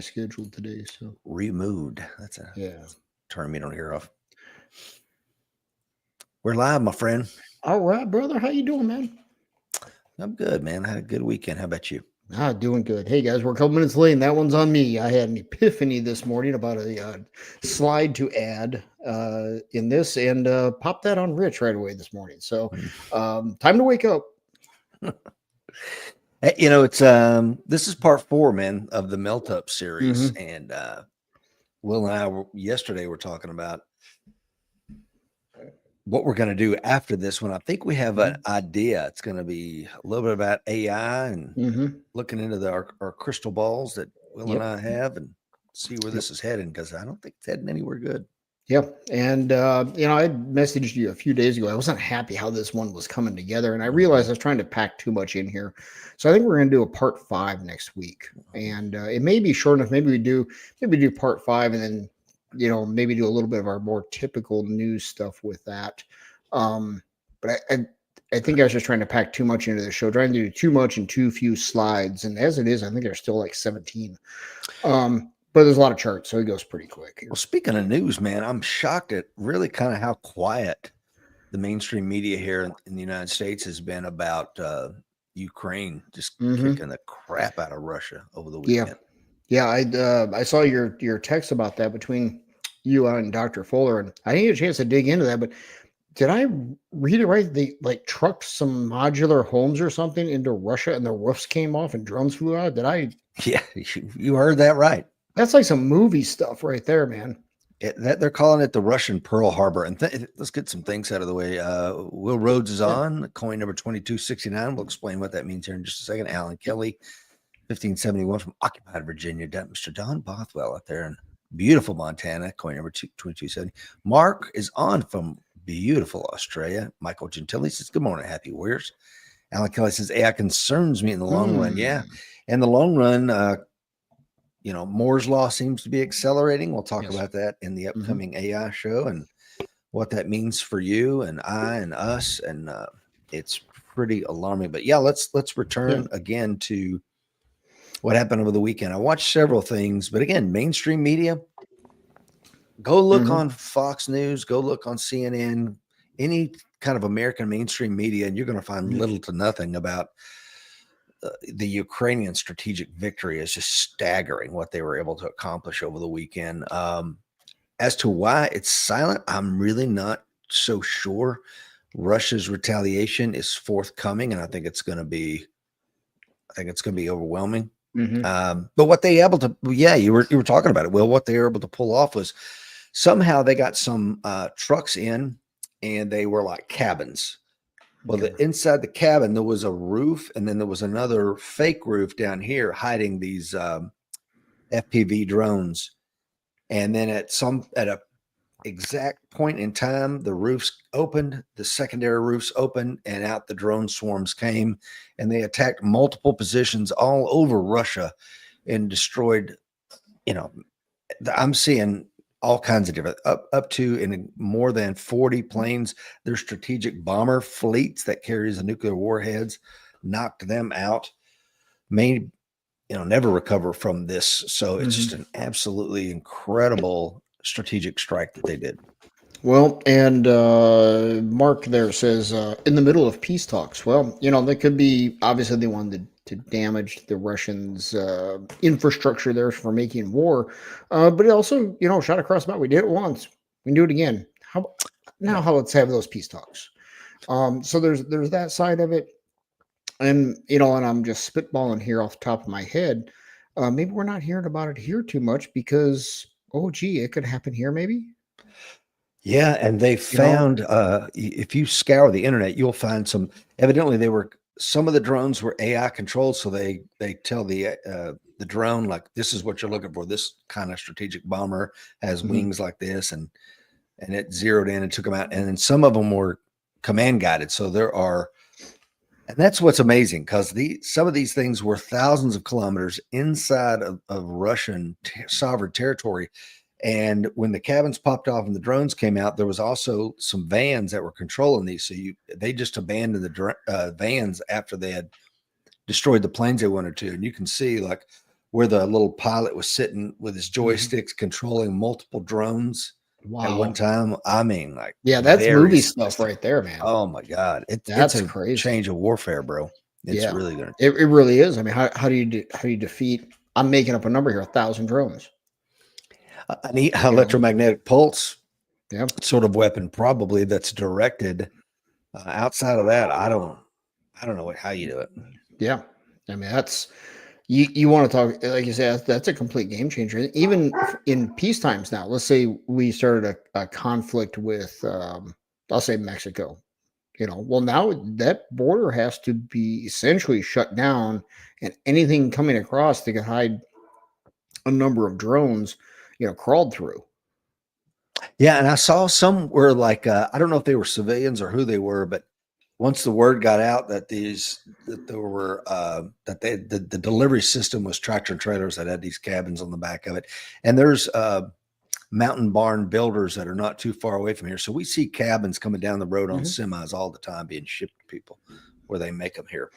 scheduled today. So Removed. That's a yeah. term you don't hear of. We're live, my friend. All right, brother. How you doing, man? I'm good, man. I had a good weekend. How about you? Doing good. Hey guys, we're a couple minutes late, and that one's on me. I had an epiphany this morning about a slide to add in this, and popped that on Rich right away this morning. So, time to wake up. Hey, it's this is part 4, man, of the Meltup series, Mm-hmm. and Will and I yesterday were talking about what we're going to do after this one. I think we have an idea. It's going to be a little bit about AI and Mm-hmm. looking into our crystal balls that Will and Yep. I have and see where Yep. this is heading, because I don't think it's heading anywhere good. Yep. And I messaged you a few days ago. I wasn't happy how this one was coming together, and I realized I was trying to pack too much in here. So I think we're going to do a part 5 next week, and it may be short enough. Maybe do part 5, and then maybe do a little bit of our more typical news stuff with that. But I think I was just trying to pack too much into the show, trying to do too much in too few slides, and as it is, I think there's still like 17. But there's a lot of charts, so it goes pretty quick here. Well, speaking of news, man, I'm shocked at really kind of how quiet the mainstream media here in the United States has been about Ukraine just Mm-hmm. kicking the crap out of Russia over the Yeah. weekend. Yeah, I saw your text about that between you and Dr. Fuller, and I didn't get a chance to dig into that. But did I read it right? They like trucked some modular homes or something into Russia, and the roofs came off and drones flew out. Did I? Yeah, you heard that right. That's like some movie stuff right there, man. That they're calling it the Russian Pearl Harbor. And let's get some things out of the way. Will Rhodes is Yeah. on coin number 2269. We'll explain what that means here in just a second. Alan Kelly, 1571 from occupied Virginia. Mr. Don Bothwell out there in beautiful Montana, coin number 2270. Mark is on from beautiful Australia. Michael Gentili says, good morning, happy warriors. Alan Kelly says, AI concerns me in the long run. Yeah. In the long run, Moore's law seems to be accelerating. We'll talk Yes. about that in the Mm-hmm. upcoming AI show and what that means for you and I and us. And it's pretty alarming. But yeah, let's Yeah. return again to what happened over the weekend. I watched several things, but again, mainstream media, go look Mm-hmm. on Fox News, go look on CNN, any kind of American mainstream media, and you're going to find little to nothing about the Ukrainian strategic victory. Is just staggering what they were able to accomplish over the weekend. As to why it's silent, I'm really not so sure. Russia's retaliation is forthcoming, and I think it's going to be overwhelming. Mm-hmm. But what they able to, yeah, you were talking about it. Well, what they were able to pull off was somehow they got some trucks in, and they were like cabins. Well, Okay. inside the cabin there was a roof, and then there was another fake roof down here hiding these FPV drones. And then at a exact point in time, the roofs opened, the secondary roofs opened, and out the drone swarms came, and they attacked multiple positions all over Russia and destroyed. You know, I'm seeing all kinds of different up to in more than 40 planes. Their strategic bomber fleets that carries the nuclear warheads knocked them out. May never recover from this. So it's just Mm-hmm. an absolutely incredible strategic strike that they did. Well, and Mark there says in the middle of peace talks. Well, they could be obviously they wanted to damage the Russians' infrastructure there for making war, but it also shot across the map. We did it once, we can do it again. Yeah. How let's have those peace talks. So there's that side of it, and I'm just spitballing here off the top of my head. Maybe we're not hearing about it here too much because oh gee, it could happen here maybe. Yeah, and they You know, found if you scour the internet, you'll find some. Evidently, they were some of the drones were AI controlled, so they tell the drone like this is what you're looking for. This kind of strategic bomber has mhm. wings like this, and it zeroed in and took them out. And then some of them were command guided. So there are, and that's what's amazing because some of these things were thousands of kilometers inside of Russian sovereign territory. And when the cabins popped off and the drones came out, there was also some vans that were controlling these. So they just abandoned the vans after they had destroyed the planes they wanted to. And you can see like where the little pilot was sitting with his Mhm. joysticks controlling multiple drones at one Wow. time. I mean, like Yeah, that's very movie stuff sophisticated. right there, man. Oh my God. It's That's a crazy. change of warfare, bro. It's Yeah, really gonna it really is. I mean, how do you defeat? I'm making up a number here, 1,000 drones. an You know. electromagnetic pulse Yeah. sort of weapon, probably that's directed. Outside of that, I don't know how you do it. Yeah. I mean, that's you want to talk like you said, that's a complete game changer. Even in peace times now, let's say we started a conflict with, I'll say Mexico. Well, now that border has to be essentially shut down, and anything coming across that could hide a number of drones, crawled through. Yeah, and I saw some were like I don't know if they were civilians or who they were, but once the word got out that there were the delivery system was tractor trailers that had these cabins on the back of it, and there's mountain barn builders that are not too far away from here, so we see cabins coming down the road on Mhm. semis all the time being shipped to people where they make them here,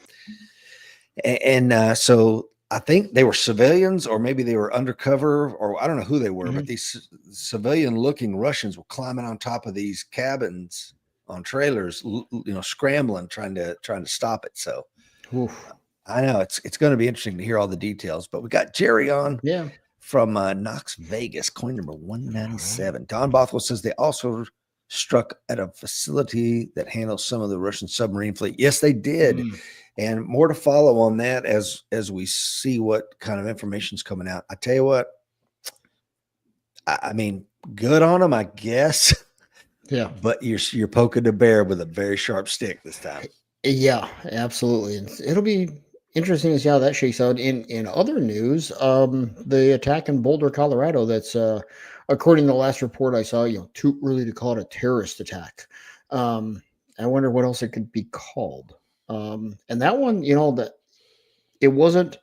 and so I think they were civilians or maybe they were undercover or I don't know who they were, but Mhm. these civilian looking Russians were climbing on top of these cabins on trailers, scrambling, trying to stop it. So Oof. I know it's going to be interesting to hear all the details. But we got Jerry on Yeah. from Knox Vegas, coin number All right. 197. Don Bothwell says they also struck at a facility that handles some of the Russian submarine fleet. Yes, they did. Mm. And more to follow on that as we see what kind of information is coming out. I tell you what, I mean, good on them, I guess, Yeah. but you're poking the bear with a very sharp stick this time. Yeah, absolutely. And it'll be interesting to see how that shakes out. In other news, the attack in Boulder, Colorado, that's according to the last report I saw, too early to call it a terrorist attack. Um, I wonder what else it could be called. And that one, that it wasn't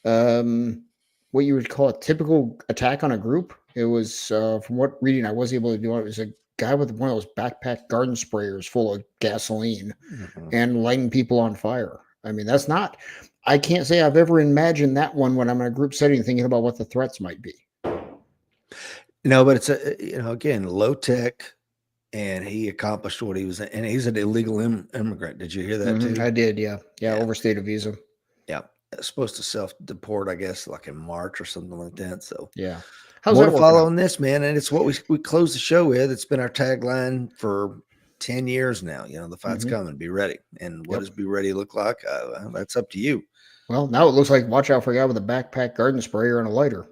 what you would call a typical attack on a group. It was from what reading I was able to do, it was a guy with one of those backpack garden sprayers full of gasoline Mhm. and lighting people on fire. I mean, that's not, I can't say I've ever imagined that one when I'm in a group setting thinking about what the threats might be. No, but it's again low tech, and he accomplished what he was, and he's an illegal immigrant. Did you hear that too? I did, yeah. Yeah, Yeah, overstayed a visa. yeah. Supposed to self deport, I guess, like in March or something like that. So Yeah. How's more that to working follow out? on this, man, and it's what we close the show with. It's been our tagline for 10 years now. The fight's Hmm. coming. Be ready. And what Yep. does be ready look like? Well, that's up to you. Well, now it looks like watch out for a guy with a backpack garden sprayer and a lighter.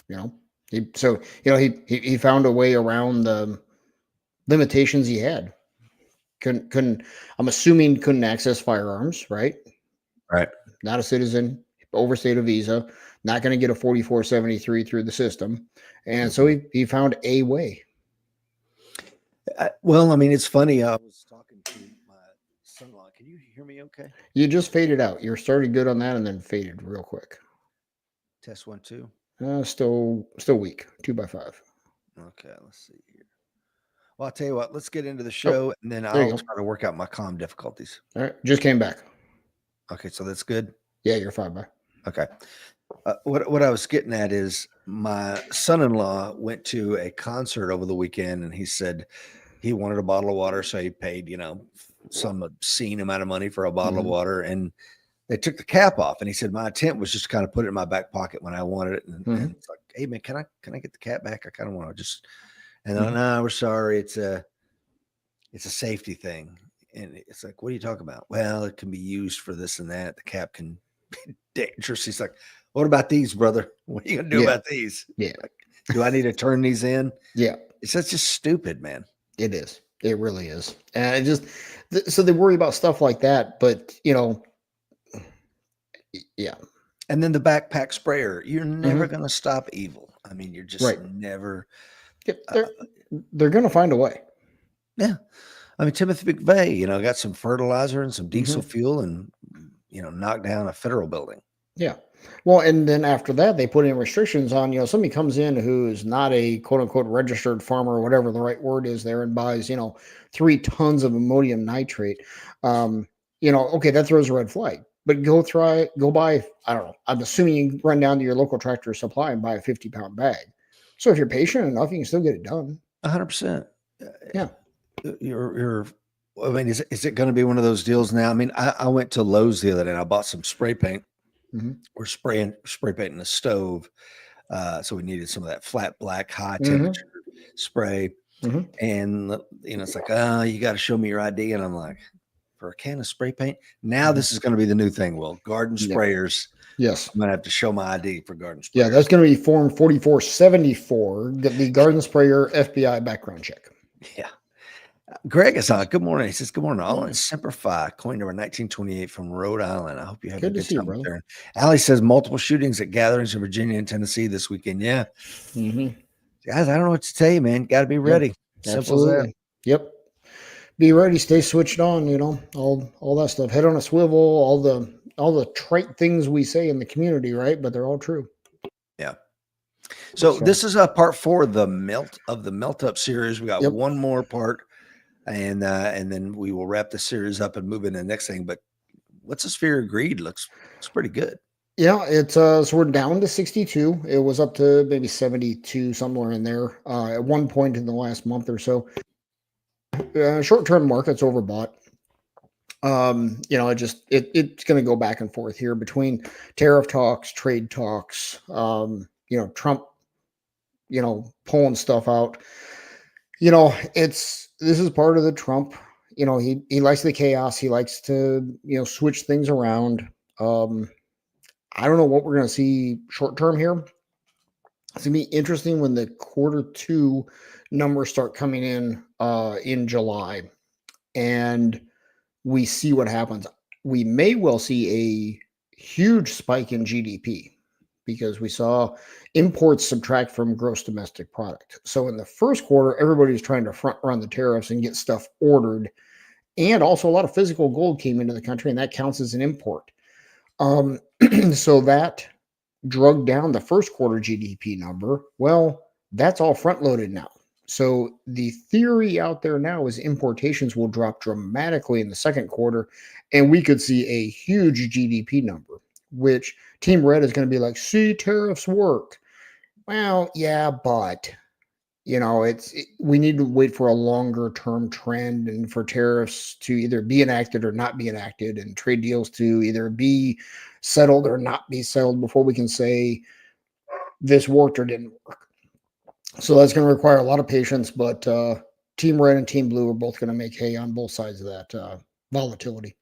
You know, he found a way around the limitations he had. Couldn't I'm assuming couldn't access firearms, right? Right. Not a citizen, overstayed a visa, not going to get a 4473 through the system. And so Mhm. he found a way. Well, I mean, it's funny. I was talking to my son-in-law. Can you hear me? Okay. You just faded out. You're started good on that and then faded real quick. Test 1 2. Still weak. 2x5. Okay. Let's see here. Well, I'll tell you what. Let's get into the Oh, show, and then there I'll you go. try to work out my comm difficulties. All right. Just came back. Okay. So that's good. Yeah, you're fine by. Okay. What I was getting at is my son-in-law went to a concert over the weekend, and he said he wanted a bottle of water, so he paid some obscene amount of money for a bottle of Hmm. water, and they took the cap off. And he said my intent was just to kind of put it in my back pocket when I wanted it, and Hmm. it's like, hey man, can I get the cap back? I kind of want to just, and they're like, Hmm. no, we're sorry, it's a safety thing. And it's like, what are you talking about? Well, it can be used for this and that. The cap can be dangerous. He's like, what about these, brother? What are you gonna do Yeah. about these? Yeah. Like, do I need to turn these in? Yeah. It's that's just stupid, man. It is. It really is. And it just, so they worry about stuff like that. But, yeah. And then the backpack sprayer, you're never Hmm. gonna stop evil. I mean, you're just Right. never. Yep. Uh, They're going to find a way. yeah, I mean, Timothy McVeigh, got some fertilizer and some diesel Hmm. fuel, and knocked down a federal building. Yeah. Well, and then after that, they put in restrictions on, somebody comes in who's not a quote unquote registered farmer or whatever the right word is there and buys, 3 tons of ammonium nitrate. Um, okay, that throws a red flag. but go buy, I don't know, I'm assuming you run down to your local Tractor Supply and buy a 50-pound bag. So if you're patient enough, you can still get it done. 100%. Yeah. You're I mean, is it going to be one of those deals now? I mean, I went to Lowe's the other day and I bought some spray paint. Mm-hmm. We're spray painting the stove. So we needed some of that flat black high Mm-hmm. temperature spray. Mm-hmm. And it's like, you got to show me your ID. And I'm like, for a can of spray paint? Now Mm-hmm. this is going to be the new thing, Will. Garden Yeah. sprayers. Yes. I'm going to have to show my ID for garden sprayers. Yeah, that's going to be Form 4474, the garden sprayer FBI background check. Yeah. Greg is on. Good morning. He says, good morning. All in Semper Fi, coin number 1928 from Rhode Island. I hope you have a good see you, time brother. there. Allie says, multiple shootings at gatherings in Virginia and Tennessee this weekend. Yeah. Mm-hmm. Guys, I don't know what to tell you, man. Got to be ready. Yep. Simple as that. Absolutely. Yep. Be ready, stay switched on, all that stuff. Head on a swivel, all the trite things we say in the community, right? But they're all true. Yeah. So this is part 4 of the Meltup series. We got one more part, and then we will wrap the series up and move into the next thing. But what's the sphere of greed? Looks pretty good. Yeah, it's so we're down to 62. It was up to maybe 72, somewhere in there at one point in the last month or so. Short-term market's overbought. It's going to go back and forth here between tariff talks, trade talks, Trump, pulling stuff out. This is part of the Trump, he likes the chaos. He likes to, switch things around. I don't know what we're going to see short term here. It's going to be interesting when the Q2 numbers start coming in July, and we see what happens. We may well see a huge spike in GDP because we saw imports subtract from gross domestic product. So in the first quarter, everybody's trying to front run the tariffs and get stuff ordered. And also a lot of physical gold came into the country, and that counts as an import. So that drug down the first quarter GDP number. Well, that's all front loaded now. So the theory out there now is importations will drop dramatically in the second quarter, and we could see a huge GDP number, which Team Red is going to be like, see, tariffs work. Well, yeah, but we need to wait for a longer term trend and for tariffs to either be enacted or not be enacted, and trade deals to either be settled or not be settled before we can say this worked or didn't work. So that's going to require a lot of patience, but Team Red and Team Blue are both going to make hay on both sides of that volatility.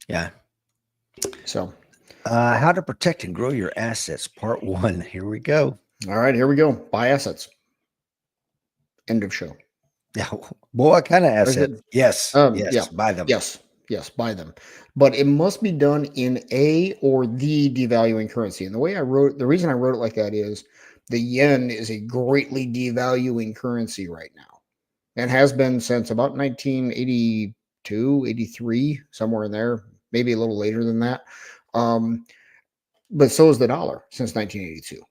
Yeah. So how to protect and grow your assets, part 1. Here we go. All right, here we go. Buy assets. End of show. Yeah. Well, what kind of asset? Yes. Yeah. Buy them. Yes, buy them. But it must be done in a or the devaluing currency. And the reason I wrote it like that is the yen is a greatly devaluing currency right now, and has been since about 1982, 83, somewhere in there, maybe a little later than that. But so is the dollar since 1982.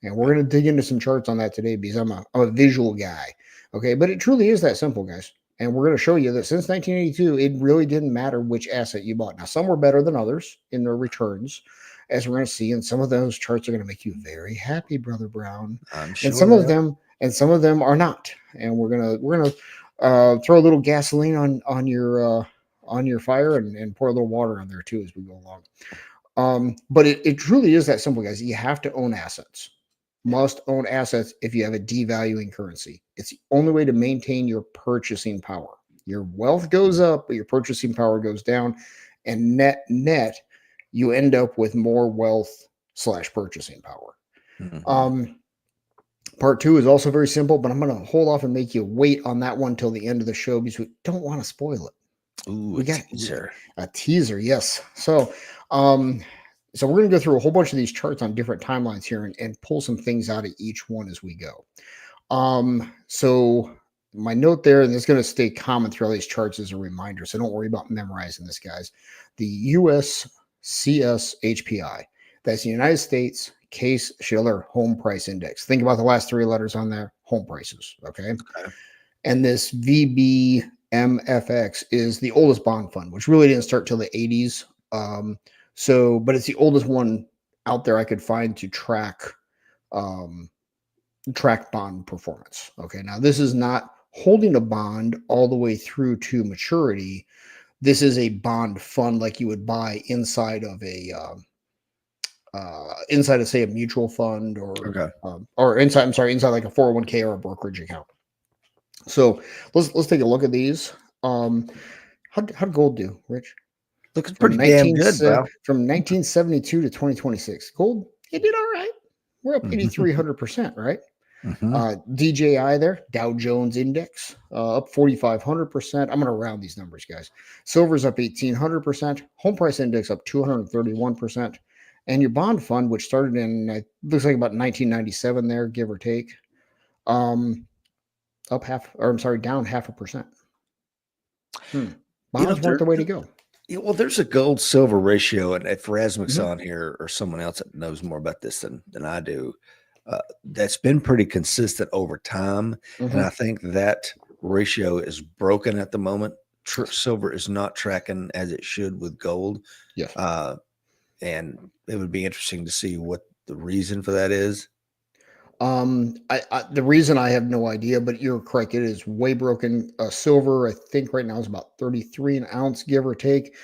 And we're going to dig into some charts on that today because I'm a visual guy. Okay. But it truly is that simple, guys. And we're going to show you that since 1982, it really didn't matter which asset you bought. Now, some were better than others in their returns, as we're going to see. And some of those charts are going to make you very happy, Brother Brown. I'm sure. And some of them are not. And we're going to throw a little gasoline on your fire and pour a little water on there too as we go along. But it truly is that simple, guys. You have to own assets. Must own assets if you have a devaluing currency. It's the only way to maintain your purchasing power. Your wealth goes up, but your purchasing power goes down. And net, you end up with more wealth / purchasing power. Mm-hmm. Part 2 is also very simple, but I'm going to hold off and make you wait on that one till the end of the show because we don't want to spoil it. Ooh, we got a teaser. Yes. So we're going to go through a whole bunch of these charts on different timelines here and pull some things out of each one as we go. So my note there, and it's going to stay common through all these charts as a reminder, so don't worry about memorizing this, guys. The USCS HPI, that's the United States Case-Shiller Home Price Index. Think about the last 3 letters on there, home prices, okay? And this VBMFX is the oldest bond fund, which really didn't start till the 80s. Um, so, but it's the oldest one out there I could find to um, track bond performance. Okay, now this is not holding a bond all the way through to maturity. This is a bond fund like you would buy inside of say a mutual fund Okay. or inside. I'm sorry, inside like a 401k or a brokerage account. So let's take a look at these. Um, how'd gold do, Rich? Looking From pretty damn good, pal. 1972 to 2026, gold it did all right. We're up 8,300%, right? Mm-hmm. DJI there, Dow Jones Index, up 4,500%. I'm going to round these numbers, guys. Silver's up 1,800%. Home Price Index up 231%. And your bond fund, which started in, looks like about 1997 there, give or take, up down 0.5%. Bonds weren't the way to go. Well, there's a gold silver ratio, and if Rasmic's Mhm. on here or someone else that knows more about this than I do, that's been pretty consistent over time. And I Mhm. think that ratio is broken at the moment. Yes. Silver is not tracking as it should with gold. Yes. And it would be interesting to see what the reason for that is. The reason I have no idea, but you're correct. It is way broken. Silver, I think right now is about 33 an ounce, give or take.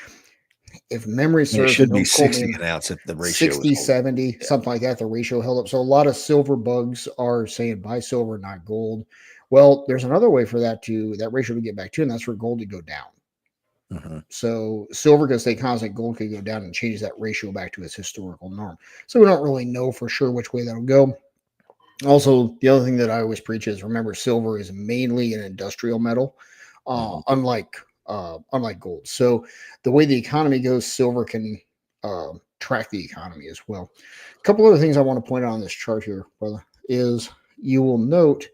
If memory And it serves, and should be don't quote me 60 in an ounce if the ratio is 60, holding. 70, Yeah. something like that, the ratio held up. So a lot of silver bugs are saying buy silver, not gold. Well, there's another way for that ratio to get back to, and that's for gold to go down. Mm-hmm. So silver can stay constant, gold could go down and change that ratio back to its historical norm. So we don't really know for sure which way that'll go. Also, the other thing that I always preach is remember silver is mainly an industrial metal, Mm-hmm. unlike gold. So the way the economy goes, silver can track the economy as well. A couple other things I want to point out on this chart here, brother, is you will note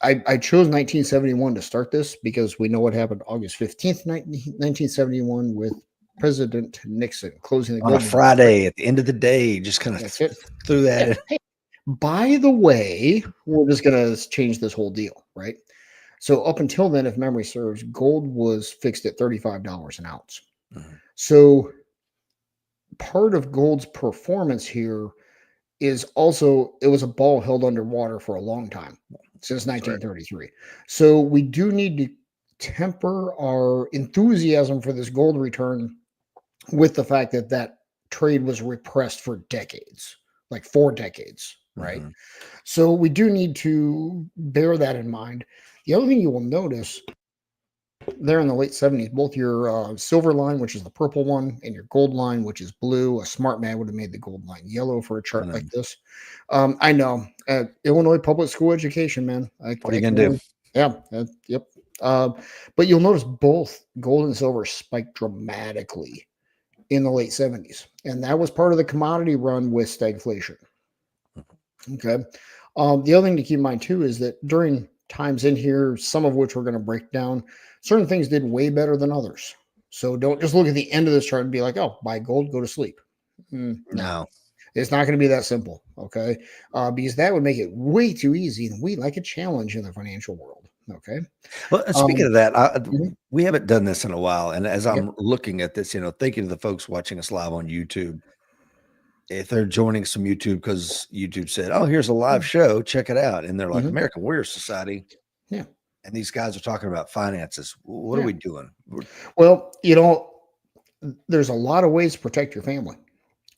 I chose 1971 to start this because we know what happened August 15th, 1971 with President Nixon closing the On a gold bubble, right? Friday at the end of the day, just kind of That's it. threw that Yeah. in. Hey, by the way, we're just going to change this whole deal, right? So up until then, if memory serves, gold was fixed at $35 an ounce. Mm-hmm. So part of gold's performance here is also it was a ball held underwater for a long time since Correct. 1933. So we do need to temper our enthusiasm for this gold return with the fact that that trade was repressed for decades, like 4 decades, right? Mm-hmm. So we do need to bear that in mind. The other thing you will notice there in the late 70s, both your silver line, which is the purple one, and your gold line, which is blue. A smart man would have made the gold line yellow for a I chart know. like this. I know. Illinois public school education, man. What are you gonna do? Yeah. Yep. Uh, but you'll notice both gold and silver spiked dramatically in the late 70s. And that was part of the commodity run with stagflation. Okay. The other thing to keep in mind too is that during times in here, some of which we're going to break down, certain things did way better than others. So don't just look at the end of this chart and be like, oh, buy gold, go to sleep. No, No. it's not going to be that simple. Okay. Because that would make it way too easy. And we like a challenge in the financial world. Okay. Well, and speaking of that, Mhm. we haven't done this in a while. And as Yep. I'm looking at this, thinking of the folks watching us live on YouTube, if they're joining some YouTube because YouTube said, "Oh, here's a live show, check it out," and they're like, Mhm. "American Warrior Society," Yeah. and these guys are talking about finances. What are Yeah. we doing? Well, there's a lot of ways to protect your family.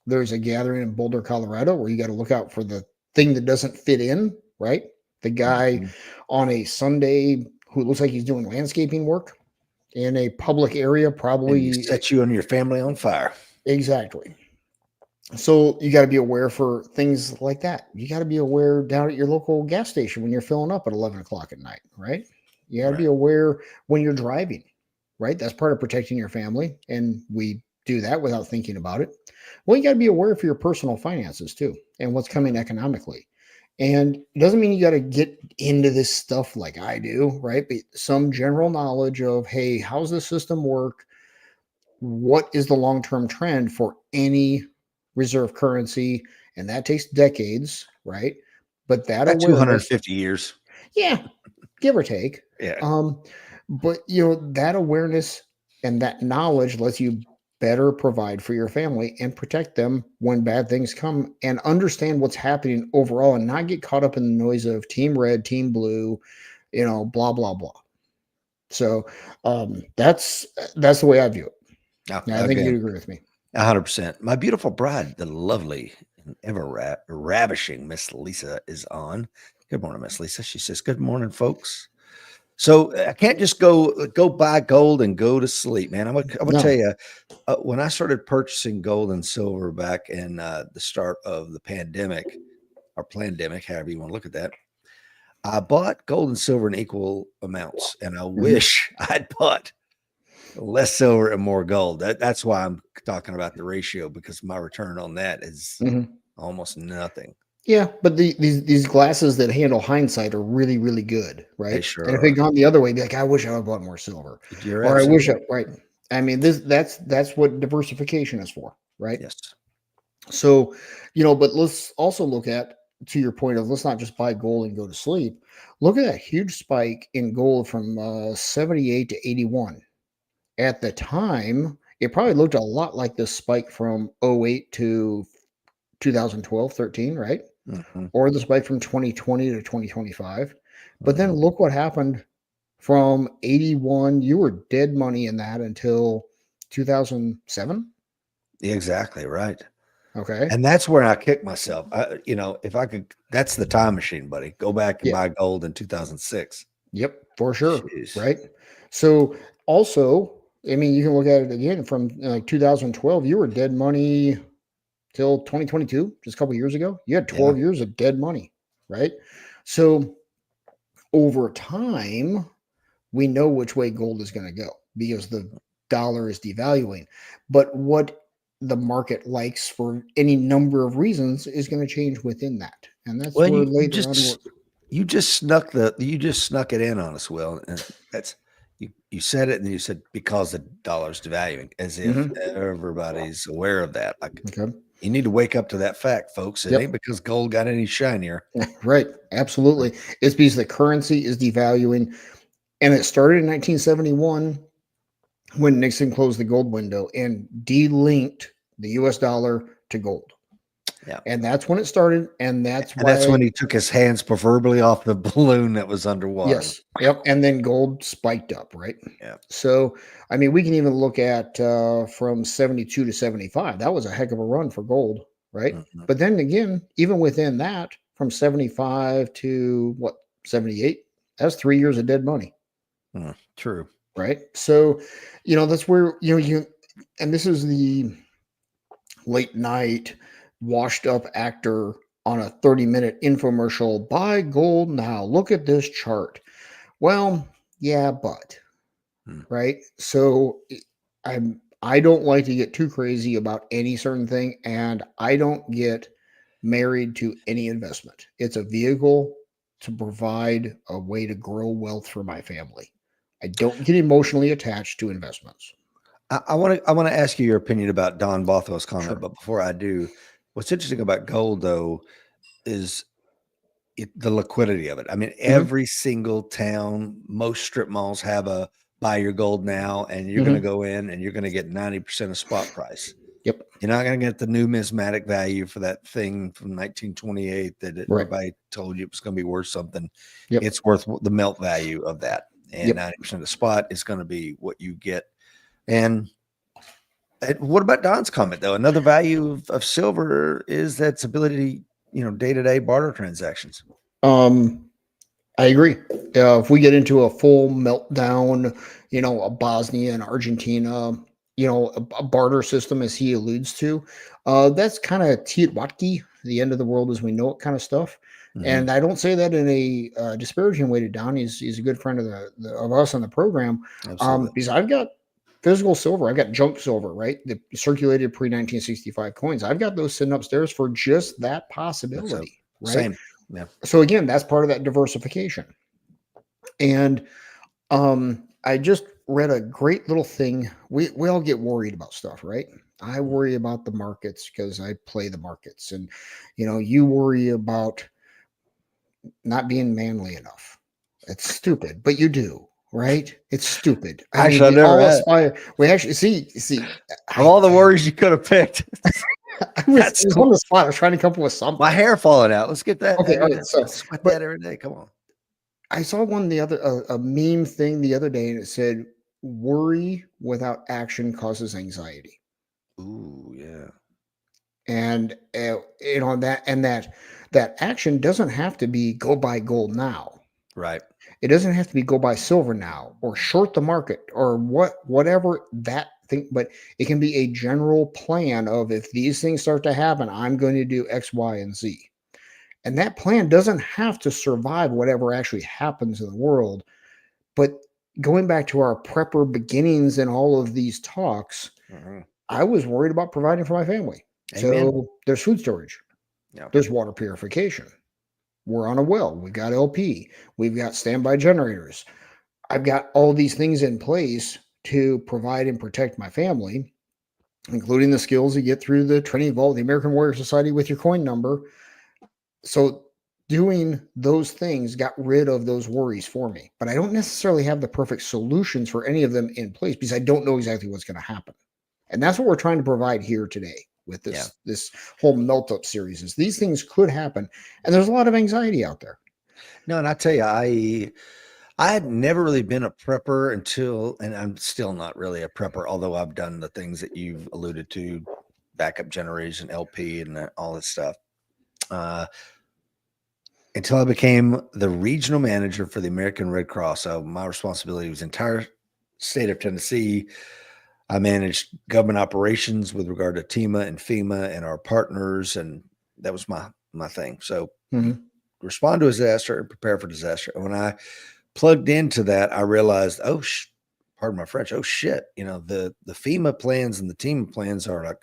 There's a gathering in Boulder, Colorado, where you got to look out for the thing that doesn't fit in, right? The guy Mhm. on a Sunday who looks like he's doing landscaping work in a public area, And you probably set you and your family on fire. exactly. So you got to be aware for things like that. You got to be aware down at your local gas station when you're filling up at 11 o'clock at night, right? You got to be Right. aware when you're driving, right? That's part of protecting your family. And we do that without thinking about it. Well, you got to be aware for your personal finances too and what's coming economically. And it doesn't mean you got to get into this stuff like I do, right? But some general knowledge of, hey, how's the system work? What is the long term trend for any reserve currency? And that takes decades, right? But that About awareness, 250 years. yeah, give or take. Yeah. But that awareness and that knowledge lets you better provide for your family and protect them when bad things come, and understand what's happening overall and not get caught up in the noise of team red, team blue, blah blah blah. So that's the way I view it. Now, And I think again, you'd agree with me. 100%. My beautiful bride, the lovely and ever ravishing Miss Lisa, is on. Good morning, Miss Lisa. She says, "Good morning, folks." So I can't just go buy gold and go to sleep, man. I'm gonna tell No. you, when I started purchasing gold and silver back in the start of the pandemic or pandemic, however you want to look at that, I bought gold and silver in equal amounts, and I Mhm. wish I'd bought less silver and more gold. That's why I'm talking about the ratio, because my return on that is Mhm. almost nothing. Yeah, but these glasses that handle hindsight are really, really good, They right? sure And if it are. gone the other way, be like, I wish I would bought more silver, You're or I wish absolutely I right. I mean, that's what diversification is for, right? yes. So, but let's also look at, to your point of, let's not just buy gold and go to sleep. Look at that huge spike in gold from 78 to 81. At the time, it probably looked a lot like this spike from '08 to 2012, 13, right? Hmm. Or the spike from 2020 to 2025. But then Hmm. look what happened from 81. You were dead money in that until 2007. Exactly right. Okay. And that's where I kick myself. If I could, that's the time machine, buddy. Go back and Yeah. buy gold in 2006. Yep. For sure. Jeez. Right. So also, I mean, you can look at it again from like 2012. You were dead money till 2022, just a couple years ago. You had Yeah. 12 years of dead money. Right. So over time, we know which way gold is going to go because the dollar is devaluing. But what the market likes for any number of reasons is going to change within that. And that's Well, where you later on just you just snuck it in on us, Will. And that's you said it, and you said because the dollar's devaluing, as if Mhm. everybody's aware of that. Like, Okay. you need to wake up to that fact, folks. It ain't Yep. because gold got any shinier. Right. Absolutely. It's because the currency is devaluing. And it started in 1971 when Nixon closed the gold window and delinked the US dollar to gold. Yeah. And that's when it started. And that's And that's when why. he took his hands proverbially off the balloon that was underwater. Yes. Yep. And then gold spiked up, right? Yeah. So, I mean, we can even look at from 72 to 75. That was a heck of a run for gold, right? Mhm. But then again, even within that, from 75 to what, 78, that's 3 years of dead money, True. right? So, that's where, and this is the late night washed up actor on a 30-minute infomercial. Buy gold now. Look at this chart. Well, yeah, but Mm. right. So I don't like to get too crazy about any certain thing, and I don't get married to any investment. It's a vehicle to provide a way to grow wealth for my family. I don't get emotionally attached to investments. I want to ask you your opinion about Don Bothell's comment, Sure. but before I do, what's interesting about gold though is the liquidity of it. I mean, Hmm. every single town, most strip malls have a buy your gold now, and you're going to Hmm. go in and you're going to get 90% of spot price. Yep. You're not going to get the numismatic value for that thing from 1928 that Right. everybody told you it was going to be worth something. Yep. It's worth the melt value of that. And Yep. 90% of spot is going to be what you get. And what about Don's comment, though? Another value of silver is that its ability to, day-to-day barter transactions. Um, I agree. If we get into a full meltdown, a Bosnia and Argentina, a barter system, as he alludes to, that's kind of Tiatwatki, the end of the world as we know it kind of stuff. Mhm. And I don't say that in a disparaging way to Don. He's a good friend of of us on the program, Absolutely. because I've got physical silver. I've got junk silver, right? The circulated pre 1965 coins. I've got those sitting upstairs for just that So possibility, right? same. Yeah. So again, that's part of that diversification. And I just read a great little thing. We all get worried about stuff, right? I worry about the markets because I play the markets, and you worry about not being manly enough. It's stupid, but you do. right? It's stupid. I mean, Actually, I we never all had. aspire. We actually see. Of all the worries you could have picked, I was, that's it was on the spot. I was trying to come up with my something. hair falling out. Let's get that. Okay, all right. I So, sweat but that every day. Come on. I saw one the other a meme thing the other day, and it said, "Worry without action causes anxiety." Ooh, yeah. And that action doesn't have to be go buy gold now. Right. It doesn't have to be go buy silver now or short the market or whatever that thing, but it can be a general plan of if these things start to happen, I'm going to do X, Y, and Z. And that plan doesn't have to survive whatever actually happens in the world. But going back to our prepper beginnings and all of these talks, Mhm. I was worried about providing for my family. Amen. So there's food storage, Yeah. there's water purification. We're on a well. We've got LP. We've got standby generators. I've got all these things in place to provide and protect my family, including the skills you get through the training vault, the American Warrior Society with your coin number. So doing those things got rid of those worries for me. But I don't necessarily have the perfect solutions for any of them in place because I don't know exactly what's going to happen. And that's what we're trying to provide here today with Yeah. this whole Meltup series is these things could happen. And there's a lot of anxiety out there. No, and I tell you, I had never really been a prepper until, and I'm still not really a prepper, although I've done the things that you've alluded to, backup generation, LP, and all this stuff. Uh, until I became the regional manager for the American Red Cross. So my responsibility was entire state of Tennessee. I managed government operations with regard to TEMA and FEMA and our partners, and that was my thing. So you Mhm. respond to a disaster and prepare for disaster. And when I plugged into that, I realized, pardon my French, oh shit, the FEMA plans and the TEMA plans are like,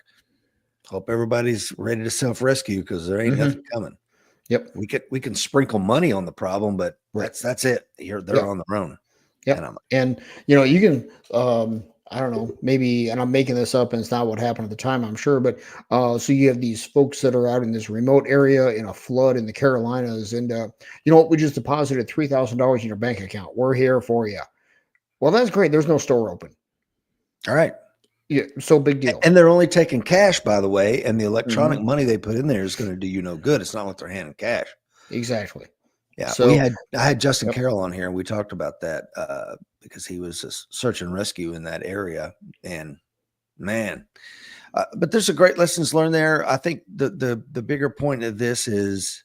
hope everybody's ready to self rescue because there ain't nothing Mhm. coming. Yep. We can sprinkle money on the problem, but Right. that's it. They're Yep. on their own. And Yep. I'm And you can I don't know, maybe and I'm making this up and it's not what happened at the time, I'm sure, but so you have these folks that are out in this remote area in a flood in the Carolinas and you know what, we just deposited $3,000 in your bank account. We're here for you. Well, that's great. There's no store open. all right. Yeah, so big deal. And they're only taking cash, by the way, and the electronic Mhm. money they put in there is going to do you no good. It's not like they're handing cash. Exactly. Yeah, So, I had Justin yep. Carroll on here, and we talked about that because he was a search and rescue in that area, and man, but there's a great lessons learned there. I think the bigger point of this is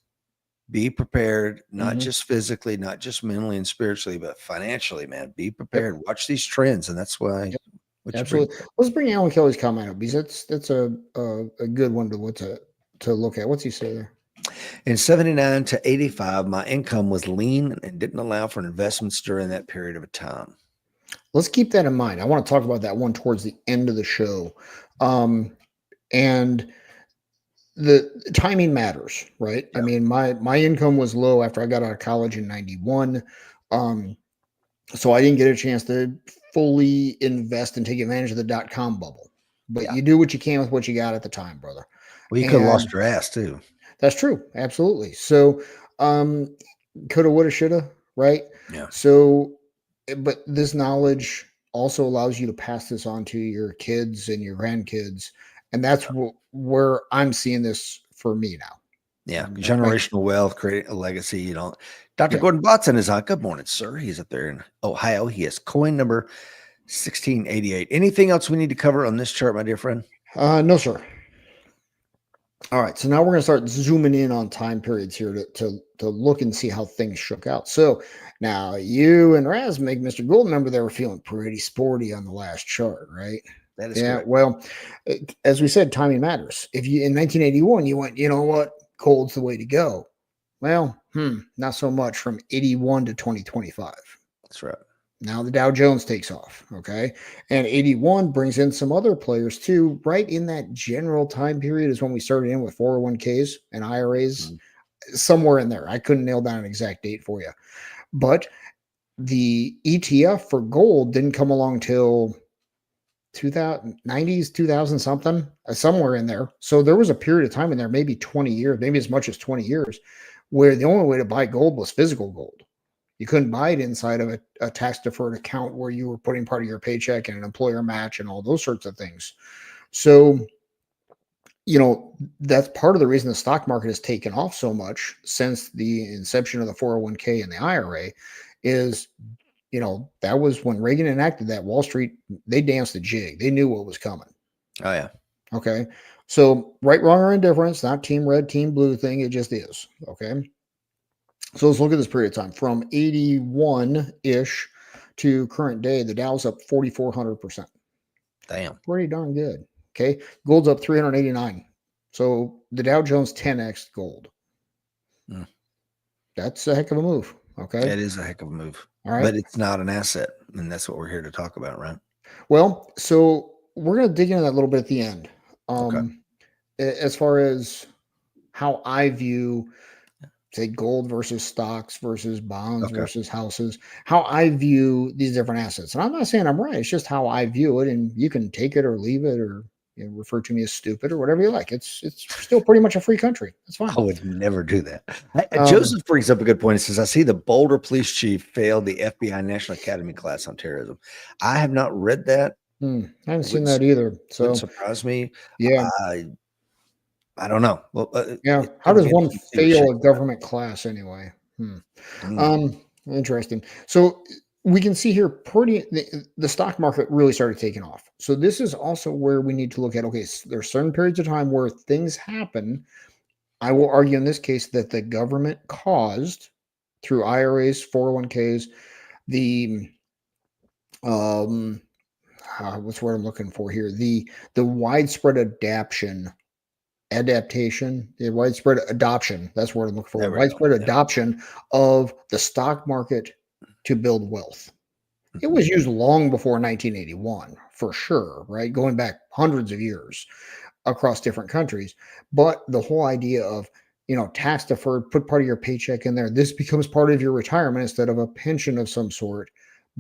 be prepared, not Mhm. just physically, not just mentally and spiritually, but financially, man. Be Yep. prepared. Watch these trends, and that's why Yep. what you bring Absolutely. to it. Let's bring Alan Kelly's comment up because that's a good one to look at. What's he say there? In 79 to 85, my income was lean and didn't allow for investments during that period of time. Let's keep that in mind. I want to talk about that one towards the end of the show. And the timing matters, right? I Yeah. mean, my income was low after I got out of college in 91. Um, so I didn't get a chance to fully invest and take advantage of the dot-com bubble. But Yeah. you do what you can with what you got at the time, brother. Well, you could have And lost your ass too. that's true. Absolutely. So um coulda, woulda, shoulda, right? Yeah. So, but this knowledge also allows you to pass this on to your kids and your grandkids, and that's where I'm seeing this for me Yeah. now. Like, Generational wealth, creating a legacy. Dr. yeah, Gordon Watson is on. Good morning, sir. He's up there in Ohio. He has coin number 1688. Anything else we need to cover on this chart, my dear friend? no, sir. All right, so now we're going to start zooming in on time periods here to look and see how things shook out. So now you and Raz make Mr. Gold number. They were feeling pretty sporty on the last chart, right? That is Yeah, correct. well, as we said, timing matters. If you in 1981, you went, you know what, gold's the way to go. Well, not so much from 81 to 2025. That's right. Now the Dow Jones takes off, okay? And 81 brings in some other players too. Right in that general time period is when we started in with 401ks and IRAs, Mhm. somewhere in there. I couldn't nail down an exact date for you. But the ETF for gold didn't come along till 2000 90s 2000 something, somewhere in there. So there was a period of time in there, maybe 20 years, maybe as much as 20 years, where the only way to buy gold was physical gold. You couldn't buy it inside of a tax deferred account where you were putting part of your paycheck and an employer match and all those sorts of things. So, that's part of the reason the stock market has taken off so much since the inception of the 401k and the IRA is, that was when Reagan enacted that. Wall Street, they danced a jig. They knew what was coming. Oh yeah. Okay. So right, wrong, or indifference, not team red, team blue thing. It just is. Okay. So let's look at this period of time from 81-ish to current day. The Dow's up 4,400%. Damn. Pretty darn good. Okay. Gold's up 389. So the Dow Jones 10x gold. Mm. That's a heck of a move. Okay. It is a heck of a move. All right. But it's not an asset. And that's what we're here to talk about, right? Well, so we're going to dig into that a little bit at the end. Okay. As far as how I view, say, gold versus stocks versus bonds versus houses, how I view these different assets. And I'm not saying I'm right. It's just how I view it. And you can take it or leave it or refer to me as stupid or whatever you like. It's still pretty much a free country. It's fine. I would never do that. Joseph brings up a good point. He says, I see the Boulder police chief failed the FBI National Academy class on terrorism. I have not read that. I haven't seen that either. So it surprised me. Yeah. I don't know. Well, yeah. How does one fail a government class anyway? Interesting. So we can see here the stock market really started taking off. So this is also where we need to look at, okay, so there's certain periods of time where things happen. I will argue in this case that the government caused through IRAs, 401ks, the what's what I'm looking for here? The widespread adaptation, the widespread adoption. That's what I'm looking for. Widespread adoption of the stock market to build wealth. It was used long before 1981, for sure, right? Going back hundreds of years across different countries. But the whole idea of, tax deferred, put part of your paycheck in there. This becomes part of your retirement instead of a pension of some sort.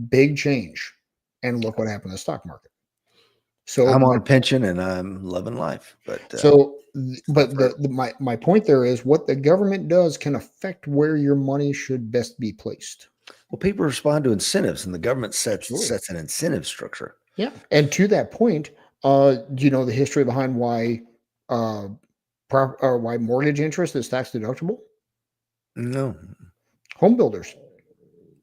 Big change. And look what happened to the stock market. So I'm on a pension and I'm loving life. But my point there is what the government does can affect where your money should best be placed. Well, people respond to incentives, and the government sets an incentive structure. Yeah, and to that point, do you know the history behind why why mortgage interest is tax deductible? No. Home builders.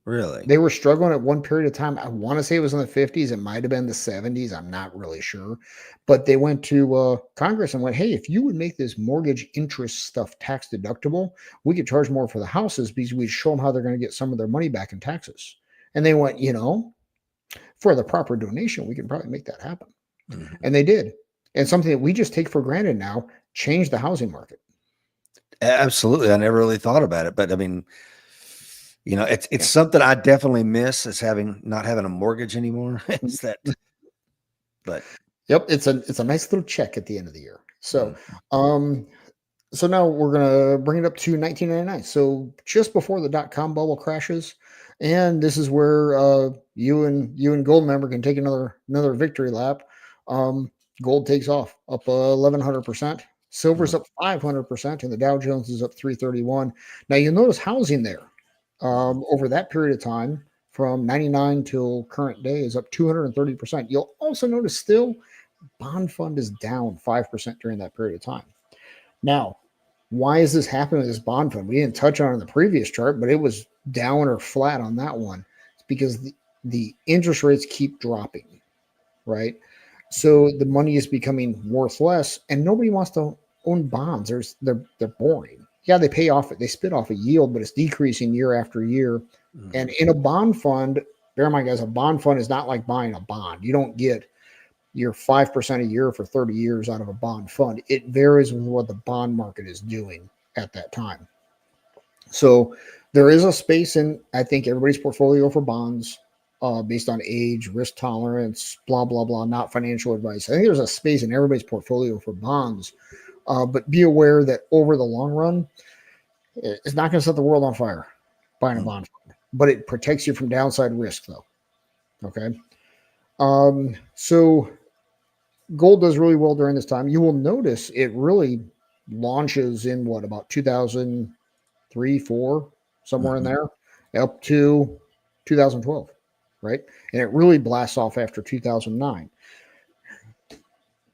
Really? They were struggling at one period of time. I want to say it was in the 50s. It might have been the 70s. I'm not really sure. But they went to Congress and went, hey, if you would make this mortgage interest stuff tax deductible, we could charge more for the houses because we'd show them how they're going to get some of their money back in taxes. And they went, for the proper donation, we can probably make that happen. Mm-hmm. And they did. And something that we just take for granted now changed the housing market. Absolutely. I never really thought about it. But I mean, it's something I definitely miss is not having a mortgage anymore. Is that, but yep, it's a nice little check at the end of the year. So, so now we're gonna bring it up to 1999. So just before the .com bubble crashes, and this is where you and Goldmember can take another victory lap. Gold takes off up 1,100%. Silver's up 500%, and the Dow Jones is up 331. Now you'll notice housing there. Over that period of time, from 99 till current day, is up 230%. You'll also notice still bond fund is down 5% during that period of time. Now, why is this happening with this bond fund? We didn't touch on it in the previous chart, but it was down or flat on that one. It's because the interest rates keep dropping, right? So the money is becoming worth less, and nobody wants to own bonds. They're boring. Yeah, they pay off, they spit off a yield, but it's decreasing year after year. Mm-hmm. And in a bond fund, bear in mind, guys, a bond fund is not like buying a bond. You don't get your 5% a year for 30 years out of a bond fund. It varies with what the bond market is doing at that time. So there is a space in, I think, everybody's portfolio for bonds based on age, risk tolerance, blah, blah, blah, not financial advice. I think there's a space in everybody's portfolio for bonds. But be aware that over the long run, it's not going to set the world on fire buying a bond fund, but it protects you from downside risk, though. Okay. So gold does really well during this time. You will notice it really launches in about 2003, 4, somewhere in there. up to 2012, right? And it really blasts off after 2009.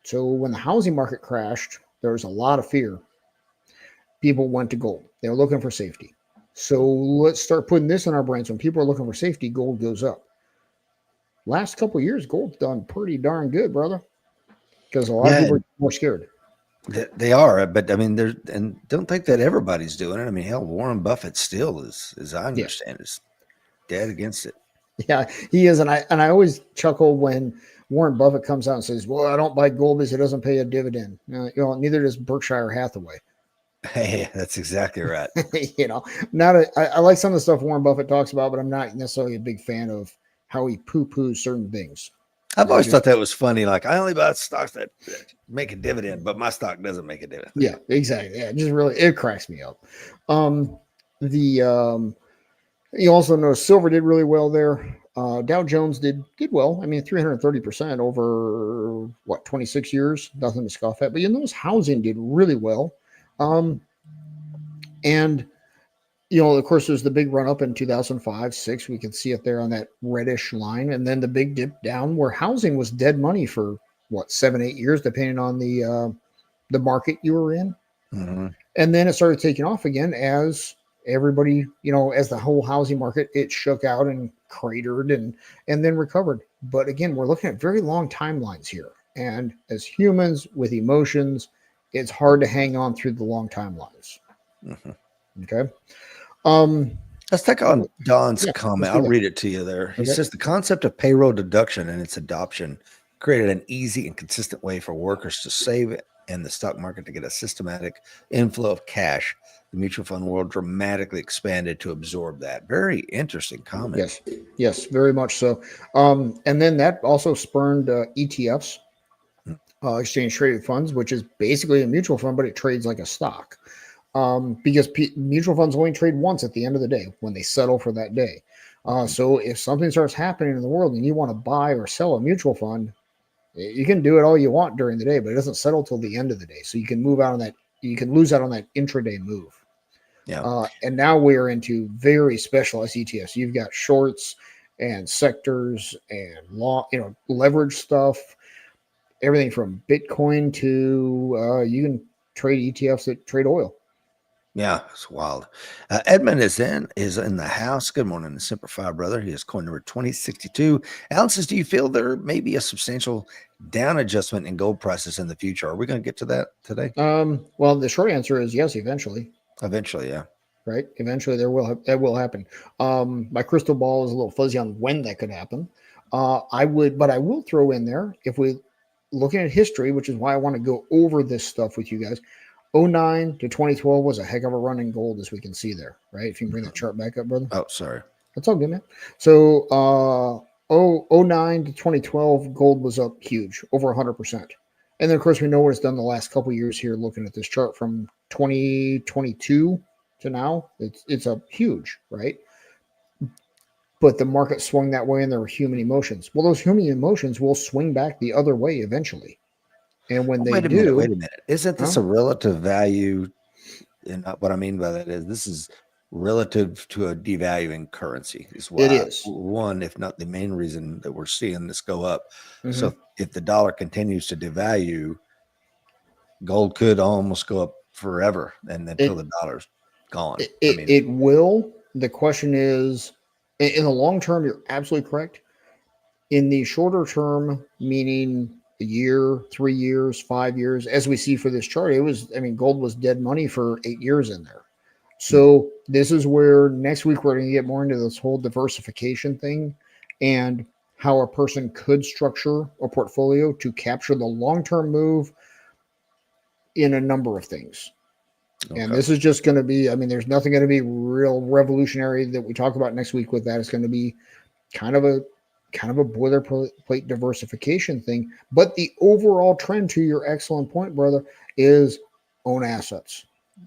So when the housing market crashed, there was a lot of fear. People went to gold. They were looking for safety. So let's start putting this in our brains. When people are looking for safety, gold goes up. Last couple of years, gold's done pretty darn good, brother, because a lot of Yeah, people are more scared. they are, but I mean, there's and don't think that everybody's doing it. I mean, hell, Warren Buffett still is, as I Yeah, understand, is dead against it. yeah, he is, and I always chuckle when Warren Buffett comes out and says, "Well, I don't buy gold because it doesn't pay a dividend." Neither does Berkshire Hathaway. Hey, that's exactly right. Not I like some of the stuff Warren Buffett talks about, but I'm not necessarily a big fan of how he poo-poos certain things. I've It always just thought that was funny. Like, I only buy stocks that make a dividend, but my stock doesn't make a dividend. Yeah, exactly. Yeah, just really it cracks me up. The You also notice silver did really well there. Dow Jones did well. I mean, 330% over what 26 years, nothing to scoff at. But you notice housing did really well, and of course, there's the big run up in 2005, six. We can see it there on that reddish line, and then the big dip down where housing was dead money for what 7, 8 years, depending on the market you were in. Mm-hmm. And then it started taking off again as everybody, as the whole housing market, it shook out and cratered and then recovered. But again, we're looking at very long timelines here. And as humans with emotions, it's hard to hang on through the long timelines. Mm-hmm. Okay. Um, Let's take on Don's yeah, let's comment. do I'll that. read it to you there. He Okay. says the concept of payroll deduction and its adoption created an easy and consistent way for workers to save and the stock market to get a systematic inflow of cash. The mutual fund world dramatically expanded to absorb that. Very interesting comment. Yes, very much so. And then that also spurned ETFs, exchange traded funds, which is basically a mutual fund, but it trades like a stock. Because mutual funds only trade once at the end of the day when they settle for that day. So if something starts happening in the world and you want to buy or sell a mutual fund, you can do it all you want during the day, but it doesn't settle till the end of the day. So you can move out on that. You can lose out on that intraday move. Yeah. And now we're into very specialized ETFs. You've got shorts and sectors and leverage stuff, everything from Bitcoin to you can trade ETFs that trade oil. Yeah, it's wild. Edmund is in the house. Good morning, the Semper Fi brother. He is coin number 2062. Alan says, do you feel there may be a substantial down adjustment in gold prices in the future? Are we going to get to that today? Well, the short answer is yes, eventually. Eventually, yeah. Right? Eventually that will happen. My crystal ball is a little fuzzy on when that could happen. But I will throw in there, if we looking at history, which is why I want to go over this stuff with you guys. 09 to 2012 was a heck of a run in gold, as we can see there, right? If you can bring that chart back up, brother. Oh, sorry. That's all good, man. So 09 to 2012, gold was up huge, over 100%. And then, of course, we know what it's done the last couple of years here, looking at this chart from 2022 to now. It's up huge, right? But the market swung that way and there were human emotions. Well, those human emotions will swing back the other way eventually. And when they Wait a do, minute. Isn't this a relative value? And what I mean by that is this is relative to a devaluing currency is why it is. one, if not the main reason that we're seeing this go up. Mm-hmm. So if the dollar continues to devalue, gold could almost go up forever and until the dollar's gone. It will. The question is, in the long term, you're absolutely correct. In the shorter term, meaning a year, 3 years, 5 years, as we see for this chart, gold was dead money for 8 years in there. So this is where next week we're going to get more into this whole diversification thing and how a person could structure a portfolio to capture the long-term move in a number of things. Okay. And this is just going to be, there's nothing going to be real revolutionary that we talk about next week with that. It's going to be kind of a boilerplate diversification thing. But the overall trend, to your excellent point, brother, is own assets.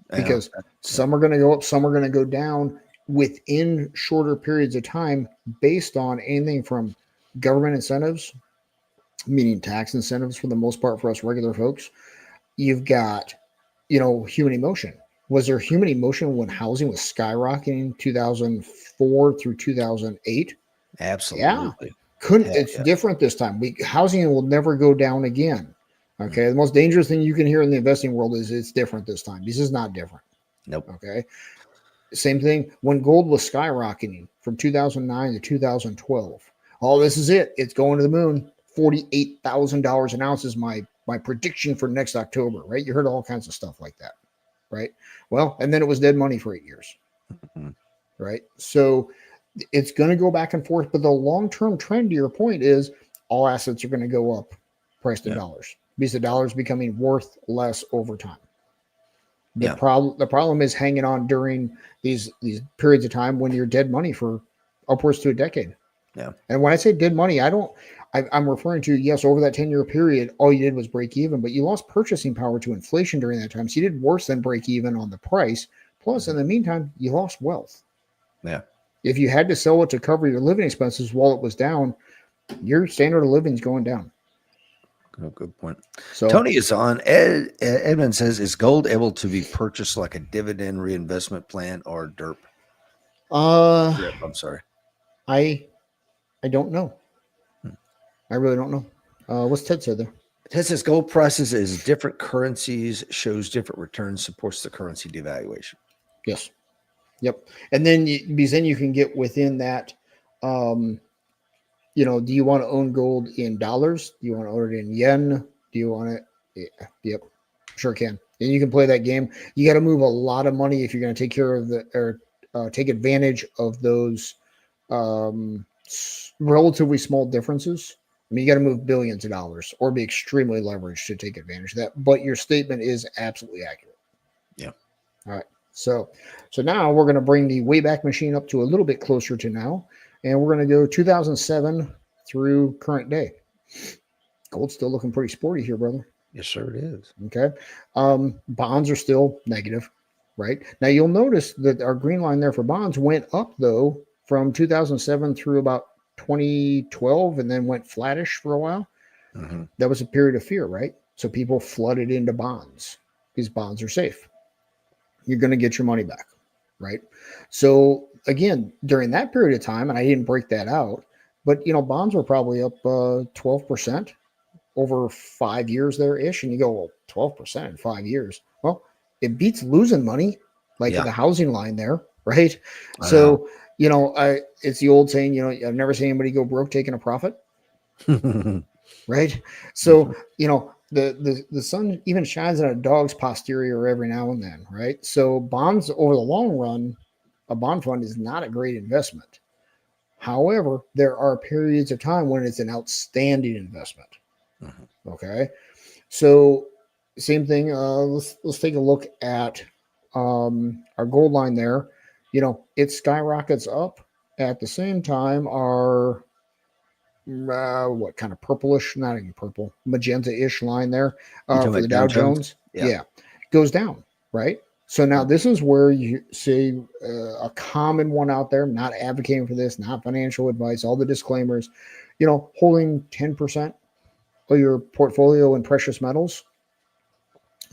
Because some are going to go up, some are going to go down within shorter periods of time based on anything from government incentives, meaning tax incentives for the most part for us regular folks. You've got, human emotion. Was there human emotion when housing was skyrocketing 2004 through 2008? Yeah. Absolutely. Couldn't Hell It's yeah. different this time. Housing will never go down again. Mm. Okay. The most dangerous thing you can hear in the investing world is it's different this time. This is not different. Nope. Okay. Same thing when gold was skyrocketing from 2009 to 2012. Oh, this is it. It's going to the moon. $48,000 an ounce is my prediction for next October, right? You heard all kinds of stuff like that, right? Well, and then it was dead money for 8 years, Mhm. right? So it's going to go back and forth, but the long-term trend to your point is all assets are going to go up priced in Yeah. dollars because the dollar is becoming worth less over time. Yeah. The problem is hanging on during these periods of time when you're dead money for upwards to a decade. Yeah. And when I say dead money, I'm referring to, yes, over that 10-year period, all you did was break even, but you lost purchasing power to inflation during that time. So you did worse than break even on the price. Plus, in the meantime, you lost wealth. Yeah. If you had to sell it to cover your living expenses while it was down, your standard of living is going down. Good point. So Tony is on. Edmund says, is gold able to be purchased like a dividend reinvestment plan or DERP? DRIP, I'm sorry. I don't know. Hmm. I really don't know. What's Ted said there? Ted says gold prices is different currencies, shows different returns, supports the currency devaluation. Yes. Yep. And then because then you can get within that. Do you want to own gold in dollars? Do you want to own it in yen? Do you want it? Yeah, yep, sure can. And you can play that game. You got to move a lot of money if you're going to take care of take advantage of those relatively small differences. I mean, you got to move billions of dollars or be extremely leveraged to take advantage of that. But your statement is absolutely accurate. Yeah. All right. So now we're going to bring the Wayback Machine up to a little bit closer to now, and we're going to go 2007 through current day. Gold's still looking pretty sporty here, brother. Yes, sir, it is. Okay. Bonds are still negative, right? Now you'll notice that our green line there for bonds went up though from 2007 through about 2012 and then went flattish for a while. Mm-hmm. That was a period of fear, right? So people flooded into bonds. These bonds are safe. You're going to get your money back, right? So again, during that period of time, and I didn't break that out, but bonds were probably up 12% over 5 years there ish. And you go, well, 12% in 5 years. Well, it beats losing money, like Yeah. the housing line there, right? I So, it's the old saying, I've never seen anybody go broke taking a profit, know. right? So, the sun even shines on a dog's posterior every now and then, right? So bonds over the long run, a bond fund is not a great investment. However, there are periods of time when it's an outstanding investment. Mhm. Okay, so same thing. Let's take a look at our gold line there. It skyrockets up at the same time. Our what kind of purplish, not even purple, magenta-ish line there You talking for the about Dow Dow Jones? Jones. Yeah. Yeah, goes down, right? So now this is where you see a common one out there. Not advocating for this, not financial advice. All the disclaimers. Holding 10% of your portfolio in precious metals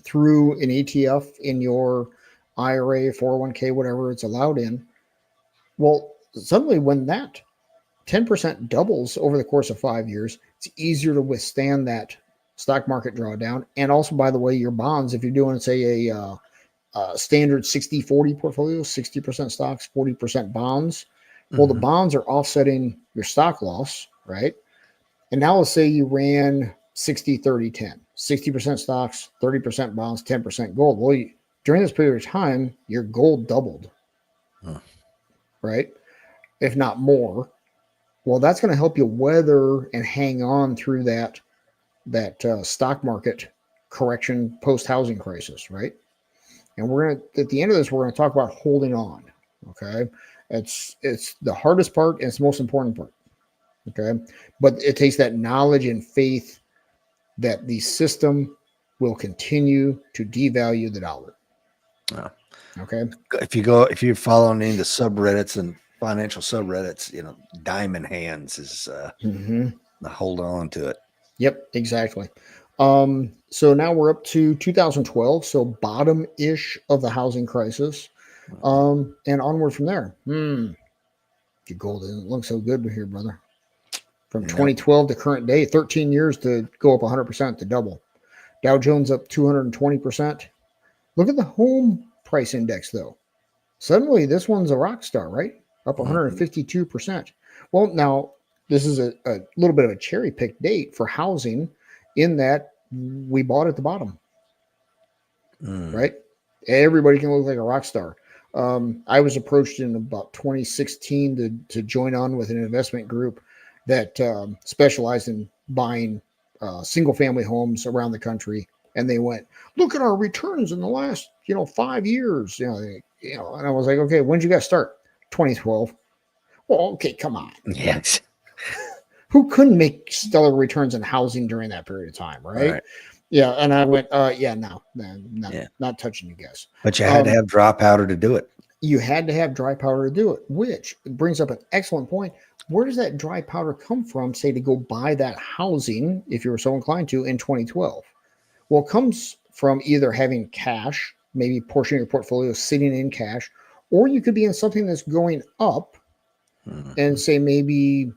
through an ETF in your IRA, 401k, whatever it's allowed in. Well, suddenly when that 10% doubles over the course of 5 years, it's easier to withstand that stock market drawdown. And also, by the way, your bonds, if you're doing, say, a standard 60-40 portfolio, 60% stocks, 40% bonds, well, the Mhm. bonds are offsetting your stock loss, right? And now let's say you ran 60-30-10, 60% stocks, 30% bonds, 10% gold. Well, during this period of time, your gold doubled, Huh. right? If not more. Well, that's going to help you weather and hang on through that stock market correction post housing crisis, right? And we're going to, at the end of this, we're going to talk about holding on. Okay, it's the hardest part and it's the most important part. Okay, but it takes that knowledge and faith that the system will continue to devalue the dollar. Yeah. Okay. If you're following any of the subreddits and financial subreddits, diamond hands is Mm-hmm. hold on to it. Yep. Exactly. So now we're up to 2012, so bottom-ish of the housing crisis, and onward from there. Your gold doesn't look so good here, brother. From Nope. 2012 to current day, 13 years to go up 100% to double. Dow Jones up 220%. Look at the home price index, though. Suddenly, this one's a rock star, right? Up 152%. Well, now, this is a little bit of a cherry pick date for housing in that we bought at the bottom, right? Everybody can look like a rock star. I was approached in about 2016 to join on with an investment group that specialized in buying single family homes around the country. And they went, look at our returns in the last, 5 years. And I was like, okay, when did you guys start? 2012. Well, okay, come on. Yes. Who couldn't make stellar returns in housing during that period of time, right? Yeah, and I went, no, not touching you guys. But you had to have dry powder to do it. You had to have dry powder to do it, which brings up an excellent point. Where does that dry powder come from, say, to go buy that housing, if you were so inclined to, in 2012? Well, it comes from either having cash, maybe a portion of your portfolio sitting in cash, or you could be in something that's going up and say maybe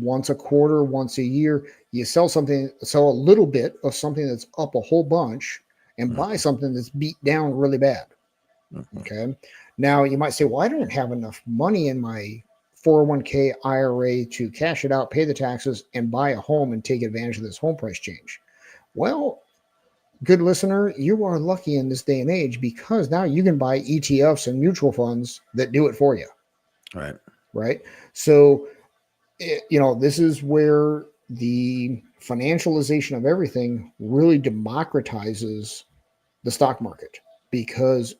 once a quarter, once a year, you sell a little bit of something that's up a whole bunch and buy something that's beat down really bad. Okay. Now you might say, well, I don't have enough money in my 401k IRA to cash it out, pay the taxes, and buy a home and take advantage of this home price change. Well, good listener, you are lucky in this day and age because now you can buy ETFs and mutual funds that do it for you. Right. So, this is where the financialization of everything really democratizes the stock market because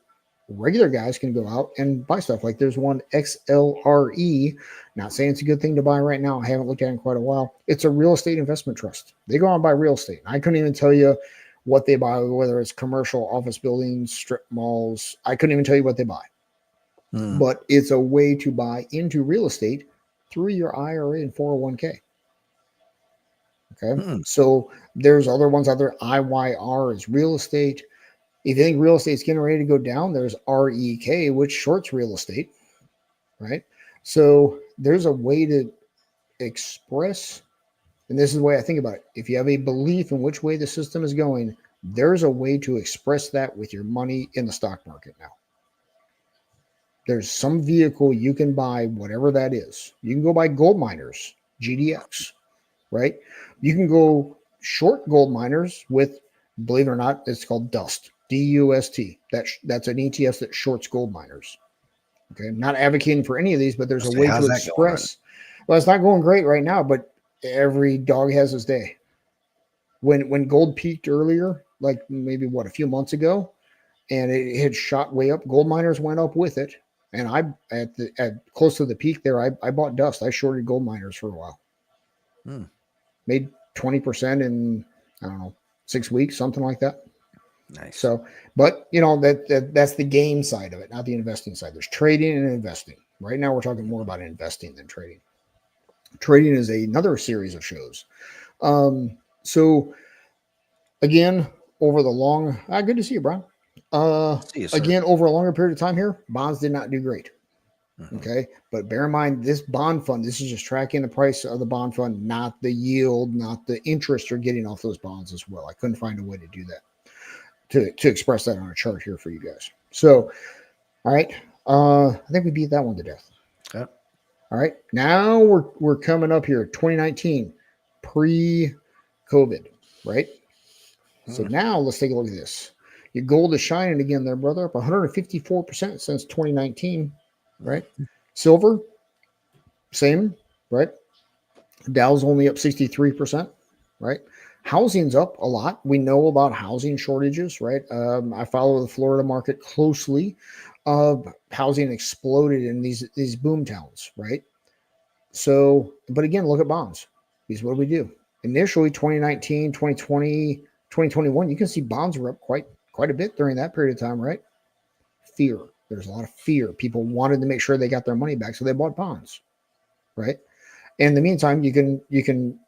regular guys can go out and buy stuff. Like there's one XLRE, not saying it's a good thing to buy right now. I haven't looked at it in quite a while. It's a real estate investment trust. They go out and buy real estate. I couldn't even tell you what they buy, whether it's commercial office buildings, strip malls. I couldn't even tell you what they buy. But it's a way to buy into real estate through your IRA and 401k. Okay. So there's other ones out there. IYR is real estate. If you think real estate's getting ready to go down, there's REK, which shorts real estate, right? So there's a way to express, and this is the way I think about it. If you have a belief in which way the system is going, there's a way to express that with your money in the stock market now. There's some vehicle you can buy, whatever that is. You can go buy gold miners, GDX, right? You can go short gold miners with, believe it or not, it's called DUST, DUST. That's an ETF that shorts gold miners. Okay, I'm not advocating for any of these, but there's a way to express. Well, it's not going great right now, but every dog has his day. When gold peaked earlier, like maybe a few months ago, and it had shot way up, gold miners went up with it. And I at close to the peak there, I bought dust. I shorted gold miners for a while. Made 20% in, I don't know, 6 weeks, something like that. Nice. So, but that's the game side of it, not the investing side. There's trading and investing. Right now, we're talking more about investing than trading. Trading is another series of shows. So, again, over the long, good to see you, Brian. See you, sir. Again, over a longer period of time here, bonds did not do great. Okay. But bear in mind, this bond fund, this is just tracking the price of the bond fund, not the yield, not the interest you're getting off those bonds as well. I couldn't find a way to do that, to express that on a chart here for you guys. So, all right. I think we beat that one to death. Okay. All right. Now we're coming up here, 2019, pre-COVID, right? So now let's take a look at this. Your gold is shining again there, brother, up 154% since 2019, right? Silver, same, right? Dow's only up 63%, right? Housing's up a lot. We know about housing shortages, right? I follow the Florida market closely. Housing exploded in these boom towns, right? So, but again, look at bonds. Here's what we do. Initially, 2019, 2020, 2021, you can see bonds were up quite a bit during that period of time, right? Fear. There's a lot of fear. People wanted to make sure they got their money back, so they bought bonds, right? In the meantime, you can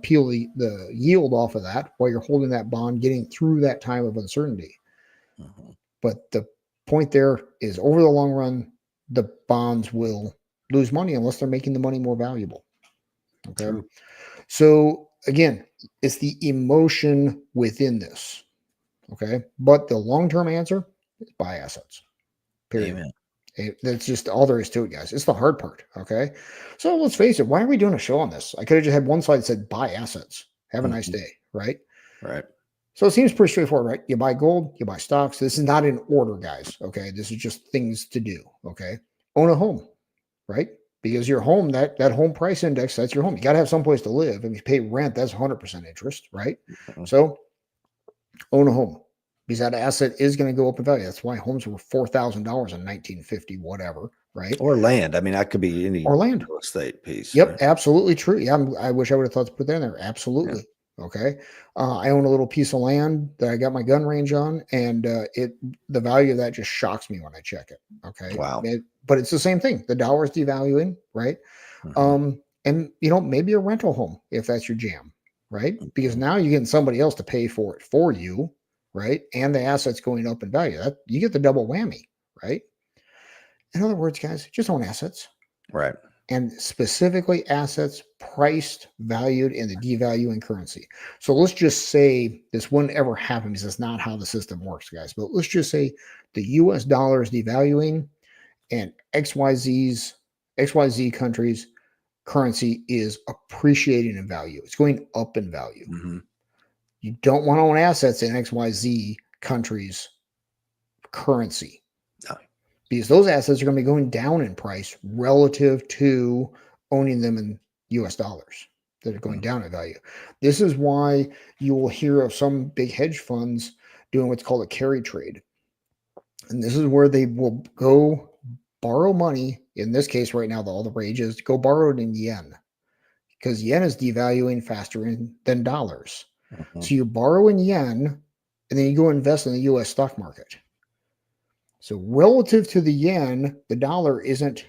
peel the yield off of that while you're holding that bond, getting through that time of uncertainty. Mhm. But the point there is, over the long run, the bonds will lose money unless they're making the money more valuable. Okay. True. So again, it's the emotion within this. Okay. But the long term answer is buy assets. Period. Amen. That's just all there is to it, guys. It's the hard part. Okay. So let's face it. Why are we doing a show on this? I could have just had one slide that said buy assets. Have a nice Mhm. day. Right. Right. So it seems pretty straightforward, right? You buy gold, you buy stocks. This is not in order, guys. Okay. This is just things to do. Okay. Own a home, right? Because your home, that home price index, that's your home. You got to have someplace to live. If you pay rent, that's 100% interest, right? Mhm. So own a home, because that asset is going to go up in value. That's why homes were $4,000 in 1950, whatever, right? Or land. I mean, that could be any Or land. real estate piece, Yep, right? absolutely true. Yeah, I wish I would have thought to put that in there. Yeah. Absolutely. Okay. I own a little piece of land that I got my gun range on, and the value of that just shocks me when I check it. Okay. Wow. But it's the same thing. The dollar is devaluing, right? Mhm. And maybe a rental home if that's your jam, right? Because Mhm. now you're getting somebody else to pay for it for you, right? And the assets going up in value. That you get the double whammy, right? In other words, guys, just own assets, Right. and specifically assets priced, valued in the devaluing currency. So let's just say this wouldn't ever happen because it's not how the system works, guys. But let's just say the US dollar is devaluing and XYZ countries currency is appreciating in value. It's going up in value. Mhm. You don't want to own assets in XYZ countries currency, No. because those assets are going to be going down in price relative to owning them in US dollars that are going Mhm. down in value. This is why you will hear of some big hedge funds doing what's called a carry trade. And this is where they will go borrow money. In this case, right now, all the rage is go borrow it in yen, because yen is devaluing faster than dollars. Mhm. So you borrow in yen and then you go invest in the US stock market. So relative to the yen, the dollar isn't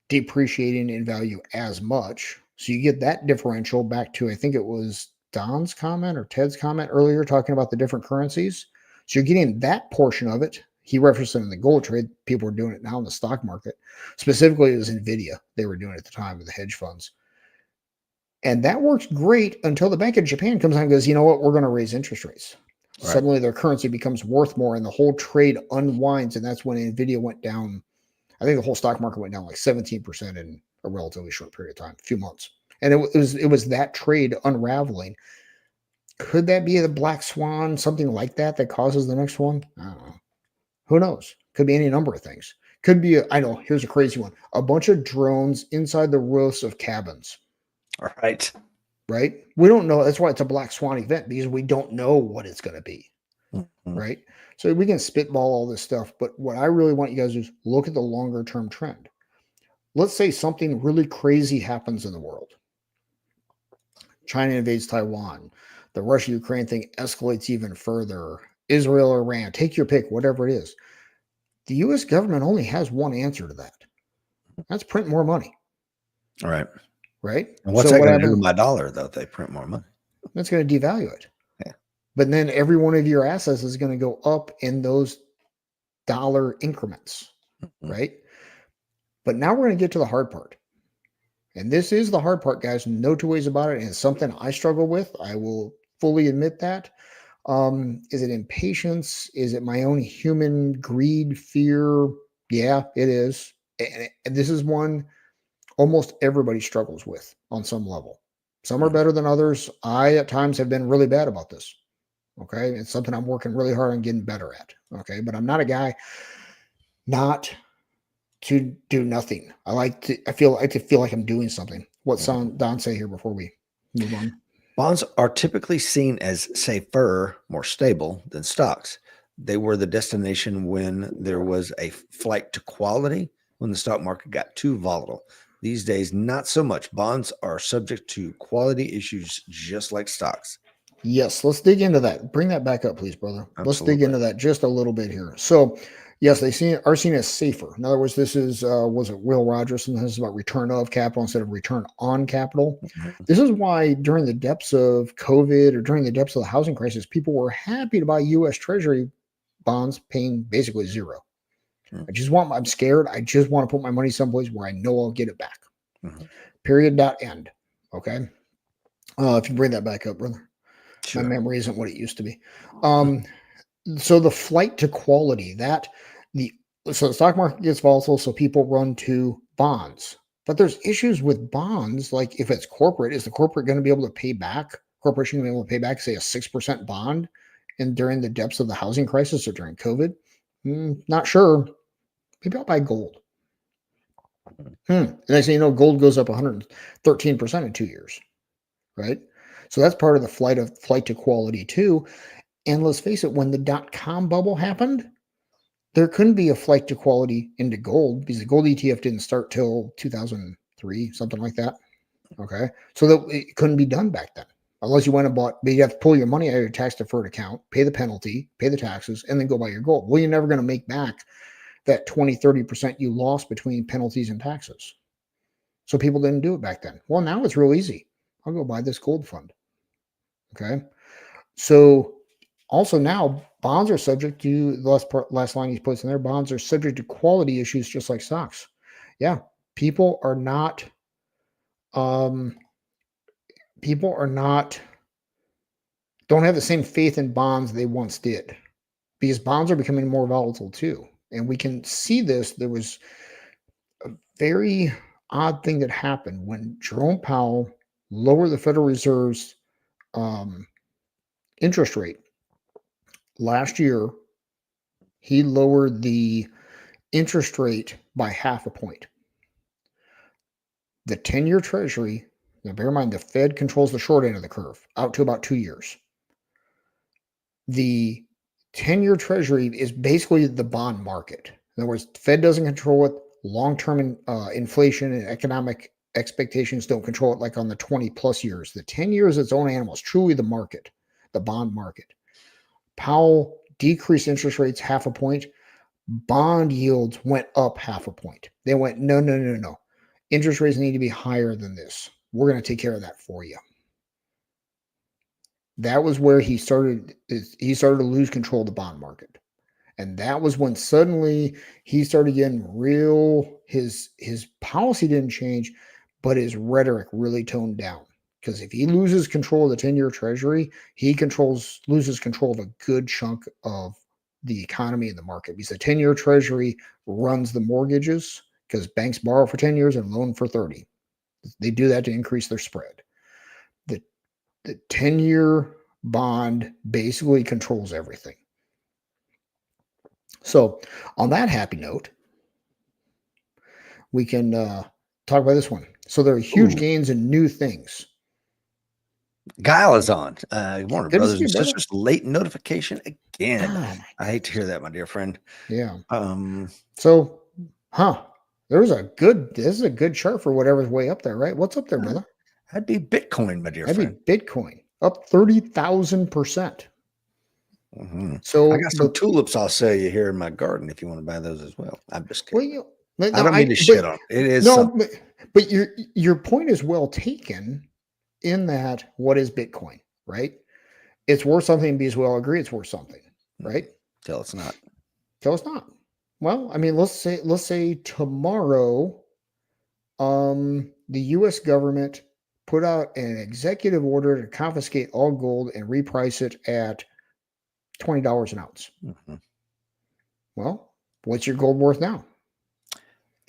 depreciating in value as much. So you get that differential back to, I think it was Don's comment or Ted's comment earlier talking about the different currencies. So you're getting that portion of it. He referenced it in the gold trade. People are doing it now in the stock market. Specifically, it was Nvidia. They were doing it at the time with the hedge funds. And that works great until the Bank of Japan comes out and goes, you know what, we're going to raise interest rates. Right. Suddenly their currency becomes worth more and the whole trade unwinds. And that's when Nvidia went down. I think the whole stock market went down like 17% in a relatively short period of time, a few months. And it was that trade unraveling. Could that be the black swan, something like that that causes the next one? I don't know. Who knows? Could be any number of things. Could be, I know, here's a crazy one. A bunch of drones inside the roofs of cabins. All right. Right? We don't know. That's why it's a black swan event, because we don't know what it's going to be. Mhm. Right? So we can spitball all this stuff, but what I really want you guys to do is look at the longer term trend. Let's say something really crazy happens in the world. China invades Taiwan. The Russia Ukraine thing escalates even further. Israel, Iran, take your pick, whatever it is. The US government only has one answer to that. That's print more money, All right. right? And what's So that what going to do to happens? my dollar, though, if they print more money? That's going to devalue it. Yeah. But then every one of your assets is going to go up in those dollar increments, Mhm. right? But now we're going to get to the hard part. And this is the hard part, guys. No two ways about it. And it's something I struggle with. I will fully admit that. Is it impatience? Is it my own human greed, fear? Yeah, it is. And this is one almost everybody struggles with on some level. Some are Mhm. better than others. I, at times, have been really bad about this. Okay. It's something I'm working really hard on getting better at. Okay. But I'm not a guy not to do nothing. I feel like I'm doing something. What's Mhm. Don say here before we move on? Bonds are typically seen as safer, more stable than stocks. They were the destination when there was a flight to quality, when the stock market got too volatile. These days, not so much. Bonds are subject to quality issues just like stocks. Yes, let's dig into that. Bring that back up, please, brother. Let's dig Absolutely. into that just a little bit here. So, Yes, are seen as safer. In other words, this is was it Will Rogers, and this is about return of capital instead of return on capital. Mhm. This is why during the depths of COVID or during the depths of the housing crisis, people were happy to buy U.S. Treasury bonds, paying basically zero. I'm scared. I just want to put my money someplace where I know I'll get it back. Mhm. Period. Dot end. Okay. If you bring that back up, brother, my Sure. memory isn't what it used to be. Um, so the flight to quality that the so the stock market gets volatile, so people run to bonds. But there's issues with bonds, like if it's corporate, is the corporate going to be able to pay back? Corporation going to be able to pay back, say, a 6% bond, and during the depths of the housing crisis or during COVID? Not sure. Maybe I'll buy gold. And I say, gold goes up 113% in 2 years, right? So that's part of the flight to quality too. And let's face it, when the dot-com bubble happened, there couldn't be a flight to quality into gold because the gold ETF didn't start till 2003, something like that. Okay. So that it couldn't be done back then unless you went and bought, but you have to pull your money out of your tax deferred account, pay the penalty, pay the taxes, and then go buy your gold. Well, you're never going to make back that 20-30% you lost between penalties and taxes. So people didn't do it back then. Well, now it's real easy. I'll go buy this gold fund. Okay. So also now bonds are subject to the last line he puts in there. Bonds are subject to quality issues just like stocks. Yeah, people are not. Um, people are not. Don't have the same faith in bonds they once did because bonds are becoming more volatile too, and we can see this. There was a very odd thing that happened when Jerome Powell lowered the Federal Reserve's um, interest rate last year. He lowered the interest rate by half a point. The 10-year Treasury, now bear in mind the Fed controls the short end of the curve out to about 2 years. The 10-year Treasury is basically the bond market. In other words, the Fed doesn't control it. Long-term inflation and economic expectations don't control it like on the 20 plus years. The 10 years, its own animal. It's truly the market, the bond market. Powell decreased interest rates half a point. Bond yields went up half a point. They went, no, no, no, no. Interest rates need to be higher than this. We're going to take care of that for you. That was where he started to lose control of the bond market. And that was when suddenly he started getting real his policy didn't change, but his rhetoric really toned down. Because if he loses control of the 10-year treasury, he loses control of a good chunk of the economy and the market. Because the 10-year treasury runs the mortgages because banks borrow for 10 years and loan for 30. They do that to increase their spread. The the 10-year bond basically controls everything. So, on that happy note, we can talk about this one. So, there are huge Ooh, gains in new things. Guile is on. Good morning, Good to see brothers you, and brother. sisters. Late notification again. Oh, my I hate to goodness. hear that, my dear friend. Yeah. Um, So, huh. This is a good chart for whatever's way up there, right? What's up there, brother? that'd be Bitcoin, my dear friend. That'd be Bitcoin up 30,000%. Mhm. I So, got some tulips I'll sell you here in my garden if you want to buy those as well. I'm just well, kidding. I no, don't mean to but shit on it. It is no, something. but your point is well taken in that what is Bitcoin, right? It's worth something because we all agree it's worth something, right? Till it's not. Till it's not. Well, I mean, let's say tomorrow, the U.S. government put out an executive order to confiscate all gold and reprice it at $20 an ounce. Mhm. Well, what's your gold worth now?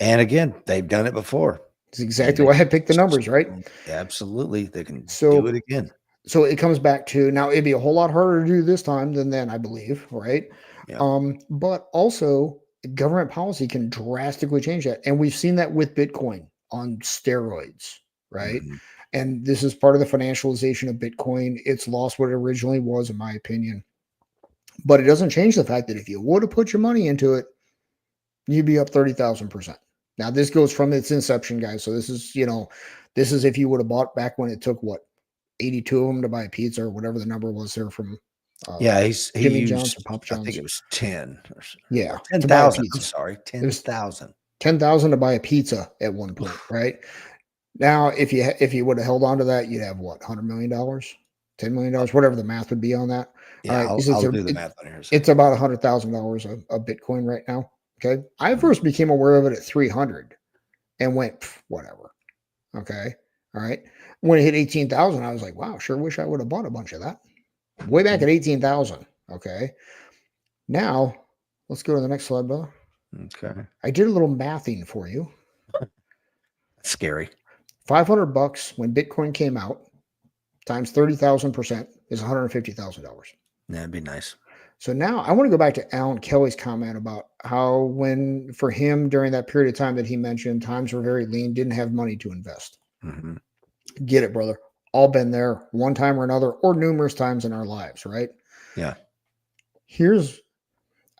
And again, they've done it before. It's And exactly they why I picked the numbers, right? absolutely they can do it So again. so it comes back to now it'd be a whole lot harder to do this time than then, I believe, right? Yeah. But also government policy can drastically change that. And we've seen that with Bitcoin on steroids, right? Mhm. And this is part of the financialization of Bitcoin. It's lost what it originally was, in my opinion. But it doesn't change the fact that if you would have put your money into it, you'd be up 30,000%. Now, this goes from its inception, guys. So this is if you would have bought back when it took what 82 of them to buy a pizza or whatever the number was there from Yeah, he Jimmy John's used, or Papa I think John's. it was 10 Yeah, or to buy a 10,000. I'm pizza. sorry, It was 10,000. 10,000 to buy a pizza at one point, right? Now, if you would have held on to that, you'd have what, $100 million, $10 million, whatever the math would be on that. All Yeah, right, because I'll do the math on here in a it's second. about $100,000 a Bitcoin right now. Okay, I Mhm. first became aware of it at 300 and went whatever. Okay, all right. When it hit 18,000, I was like, wow, sure wish I would have bought a bunch of that way back at 18,000. Okay, now let's go to the next slide, brother. Okay. I did a little mathing for you. That's scary. $500 when Bitcoin came out times 30,000% is $150,000. That'd be nice. So now I want to go back to Alan Kelly's comment about how when for him during that period of time that he mentioned, times were very lean, didn't have money to invest. Hmm. Get it, brother. All been there one time or another, or numerous times in our lives, right? Yeah. Here's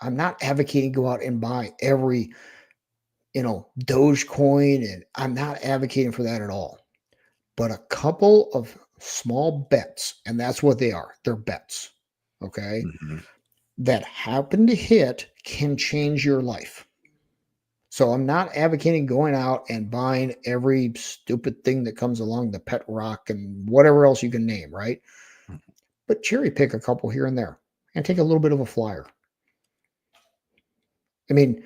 I'm not advocating go out and buy every, Dogecoin, and I'm not advocating for that at all. But a couple of small bets, and that's what they are. They're bets. Okay. Hmm. That happen to hit can change your life. So I'm not advocating going out and buying every stupid thing that comes along, the pet rock and whatever else you can name, right? But cherry pick a couple here and there and take a little bit of a flyer. I mean,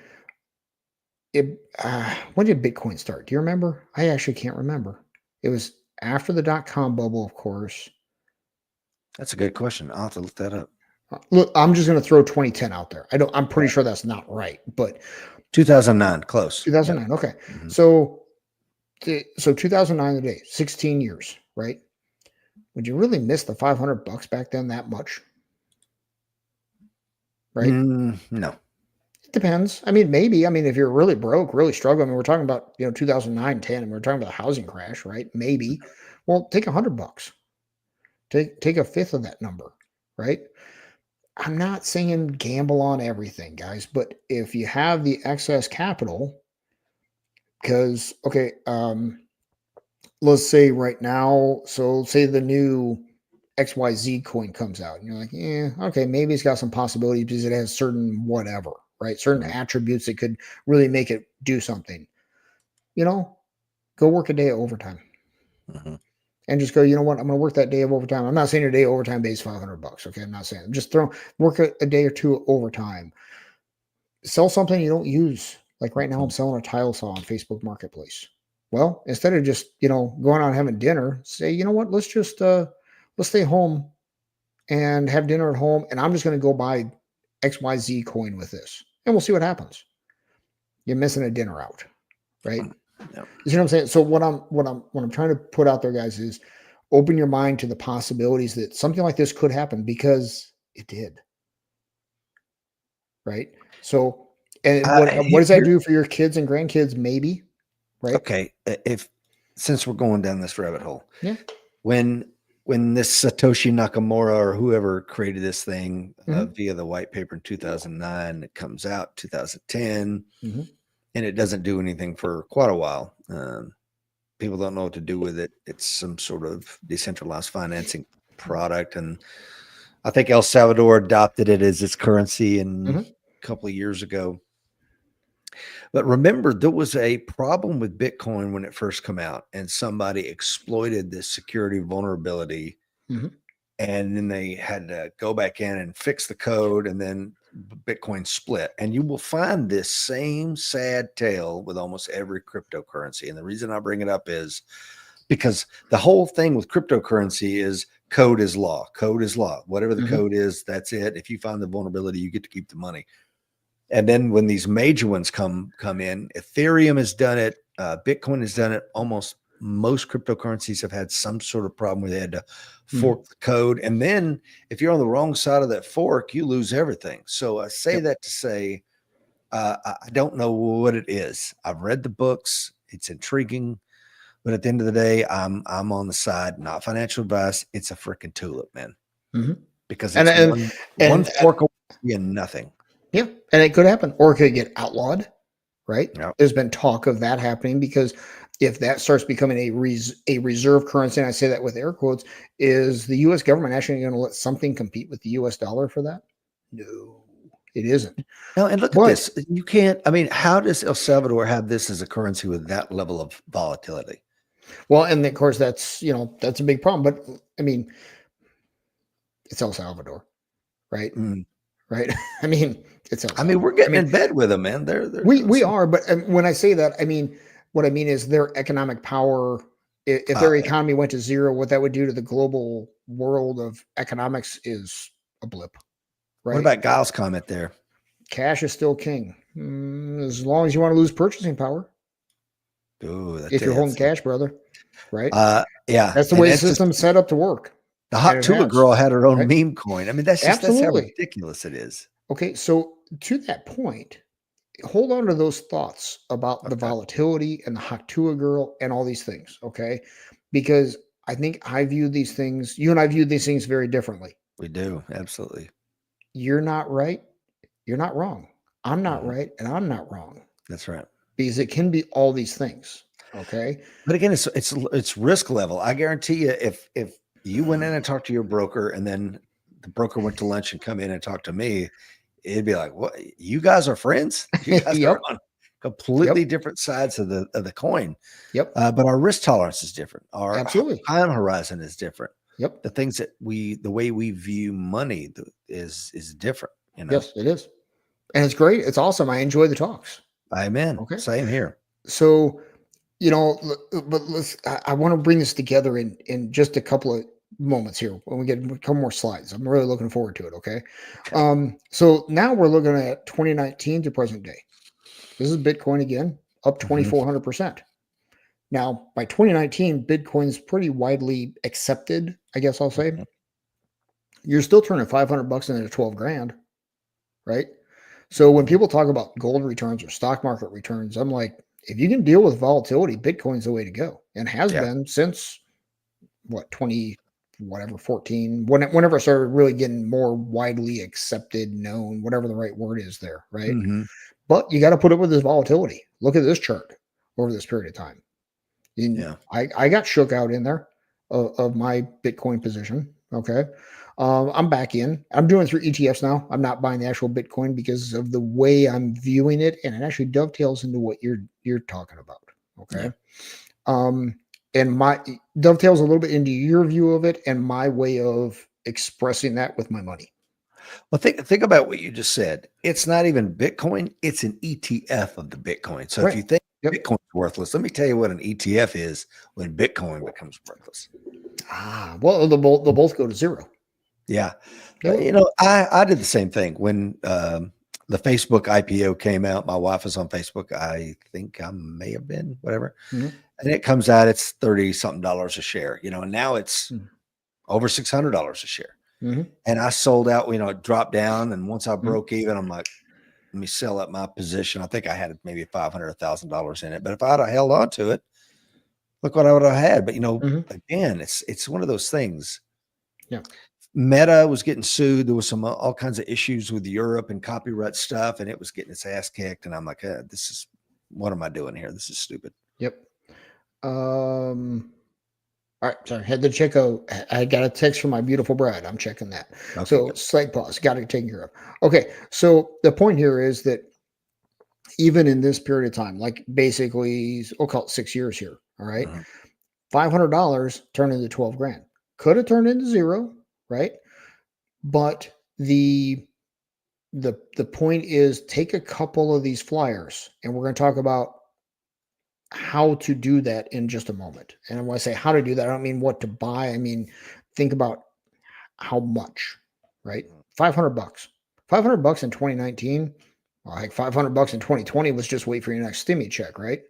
when did Bitcoin start? Do you remember? I actually can't remember. It was after the dot-com bubble, of course. That's a good question. I'll have to look that up. Look, I'm just going to throw 2010 out there. I'm pretty sure that's not right, but 2009, close. Yep. 2009. Okay. Hmm. So 2009 today, 16 years, right? Would you really miss the $500 back then that much? Right? No. It depends. I mean, maybe. I mean, if you're really broke, really struggling, I mean, we're talking about, 2009, 10, and we're talking about a housing crash, right? Maybe. Well, take $100. Take a fifth of that number, right? I'm not saying gamble on everything, guys, but if you have the excess capital, because okay, let's say right now, so say the new XYZ coin comes out, and you're like, yeah, okay, maybe it's got some possibilities because it has certain whatever, right? Certain Mhm. attributes that could really make it do something. You know, go work a day of overtime Mhm. and just go, you know what, I'm going to work that day of overtime. I'm not saying your day of overtime pays $500. Okay. I'm not saying, just work a day or two of overtime. Sell something you don't use. Like right now, I'm selling a tile saw on Facebook Marketplace. Well, instead of just, going out and having dinner, say, you know what, let's stay home and have dinner at home. And I'm just going to go buy XYZ coin with this. And we'll see what happens. You're missing a dinner out, right? Yep. You see what I'm saying? So what I'm trying to put out there, guys, is open your mind to the possibilities that something like this could happen because it did. Right. So, and what does that Here, do for your kids and grandkids? Maybe. Right. okay. If since we're going down this rabbit hole, Yeah. when this Satoshi Nakamura or whoever created this thing Hmm. via the white paper in 2009, it comes out 2010, Hmm. and it doesn't do anything for quite a while. People don't know what to do with it. It's some sort of decentralized financing product, and I think El Salvador adopted it as its currency Hmm. a couple of years ago. But remember, there was a problem with Bitcoin when it first came out, and somebody exploited this security vulnerability, Hmm. and then they had to go back in and fix the code, and then Bitcoin split. And you will find this same sad tale with almost every cryptocurrency. And the reason I bring it up is because the whole thing with cryptocurrency is code is law. Code is law. Whatever the Hmm. code is, that's it. If you find the vulnerability, you get to keep the money. And then when these major ones come in, Ethereum has done it, Bitcoin has done it. Almost most cryptocurrencies have had some sort of problem where they had to Hmm. fork the code. And then if you're on the wrong side of that fork, you lose everything. So I say Yep. that to say, I don't know what it is. I've read the books. It's intriguing. But at the end of the day, I'm on the side, not financial advice. It's a freaking tulip, man, Hmm. because And it's and one and fork away and nothing. yeah, and it could happen, or it could get outlawed. Right? Yeah. There's been talk of that happening because if that starts becoming a reserve currency, and I say that with air quotes, is the U.S. government actually going to let something compete with the U.S. dollar for that? No, it isn't. No, and look at But this. You can't. I mean, how does El Salvador have this as a currency with that level of volatility? well, and of course that's a big problem. But I mean, it's El Salvador, right? Mm. Right. I mean, it's El I mean, we're Salvador. I getting mean, in bed with them, man. They're we doing we some. are, but when I say that, I mean what I mean is their economic power. If Oh their yeah. economy went to zero, what that would do to the global world of economics is a blip, What right? about Giles' comment there? Cash is still king, as long as you want to lose purchasing power. Oh, If you're holding cash, brother, right? yeah, That's the and way the it's just system's set up to work, the and hot it Tula has, girl had her own right? meme coin. I mean, that's how Absolutely. ridiculous it is. Okay, so to that point, hold on to those thoughts about the Okay, volatility and the Haktua girl and all these things, okay? Because I think I view these things, you and I view these things very differently. we do absolutely. You're not right. You're not wrong. I'm not Mhm. right. And I'm not wrong That's right. because it can be all these things, okay? But again, it's risk level. I guarantee you, if you went in and talked to your broker, and then the broker went to lunch and come in and talk to me, it'd be like, "What? You guys are friends? You guys are Yep. on Yep. completely different sides of the coin." Yep. But our risk tolerance is different. Our Absolutely. time horizon is different. Yep. The things that the way we view money is different. You know. Yes, it is. And it's great. It's awesome. I enjoy the talks. Amen. Okay. Same here. So, but I want to bring this together in just a couple of moments here when we get a couple more slides. I'm really looking forward to it. Okay. Okay. So now we're looking at 2019 to present day. This is Bitcoin again, up Mhm. 2,400%. Now, by 2019, Bitcoin's pretty widely accepted, I guess I'll say. Mhm. You're still turning 500 bucks into 12 grand, right? So when Mhm. people talk about gold returns or stock market returns, I'm like, if you can deal with volatility, Bitcoin's the way to go and has Yeah. been since what 20 whatever 14 whenever I started really getting more widely accepted, known, whatever the right word is there, right? Mhm. But you got to put up with this volatility. Look at this chart over this period of time. And Yeah. I got shook out in there of my Bitcoin position. Okay. I'm back in. I'm doing through ETFs now. I'm not buying the actual Bitcoin because of the way I'm viewing it, and it actually dovetails into what you're talking about. Okay. Yeah. Um, and my dovetails a little bit into your view of it and my way of expressing that with my money. Well, think about what you just said. It's not even Bitcoin, it's an ETF of the Bitcoin. So if Right. you think Yep. Bitcoin's worthless, let me tell you what an ETF is when Bitcoin becomes worthless. Well, they'll both go to zero. Yeah. They will. I did the same thing when the Facebook IPO came out. My wife was on Facebook. I think I may have been, whatever. Mhm. And it comes out, it's 30 something dollars a share, and now it's Mhm. over $600 a share. Mhm. And I sold out, it dropped down. And once I Mhm. broke even, I'm like, let me sell up my position. I think I had maybe $500,000 in it. But if I'd have held on to it, look what I would have had. But Mhm. again, it's one of those things. Yeah. Meta was getting sued. There was some all kinds of issues with Europe and copyright stuff, and it was getting its ass kicked. And I'm like, this is what am I doing here? This is stupid. Yep. All right, sorry, had to check out. I got a text from my beautiful bride. I'm checking that. Okay, So good. slight pause. Got it taken care of. Okay, so the point here is that even in this period of time, like basically, we'll call it 6 years here. All right, Mhm. $500 turned into 12 grand. Could have turned into zero, right? But the point is, take a couple of these flyers, and we're going to talk about how to do that in just a moment. And when I say how to do that, I don't mean what to buy. I mean, think about how much, right? Mhm. 500 bucks. 500 bucks in 2019, well, like 500 bucks in 2020 was just wait for your next stimmy check, right?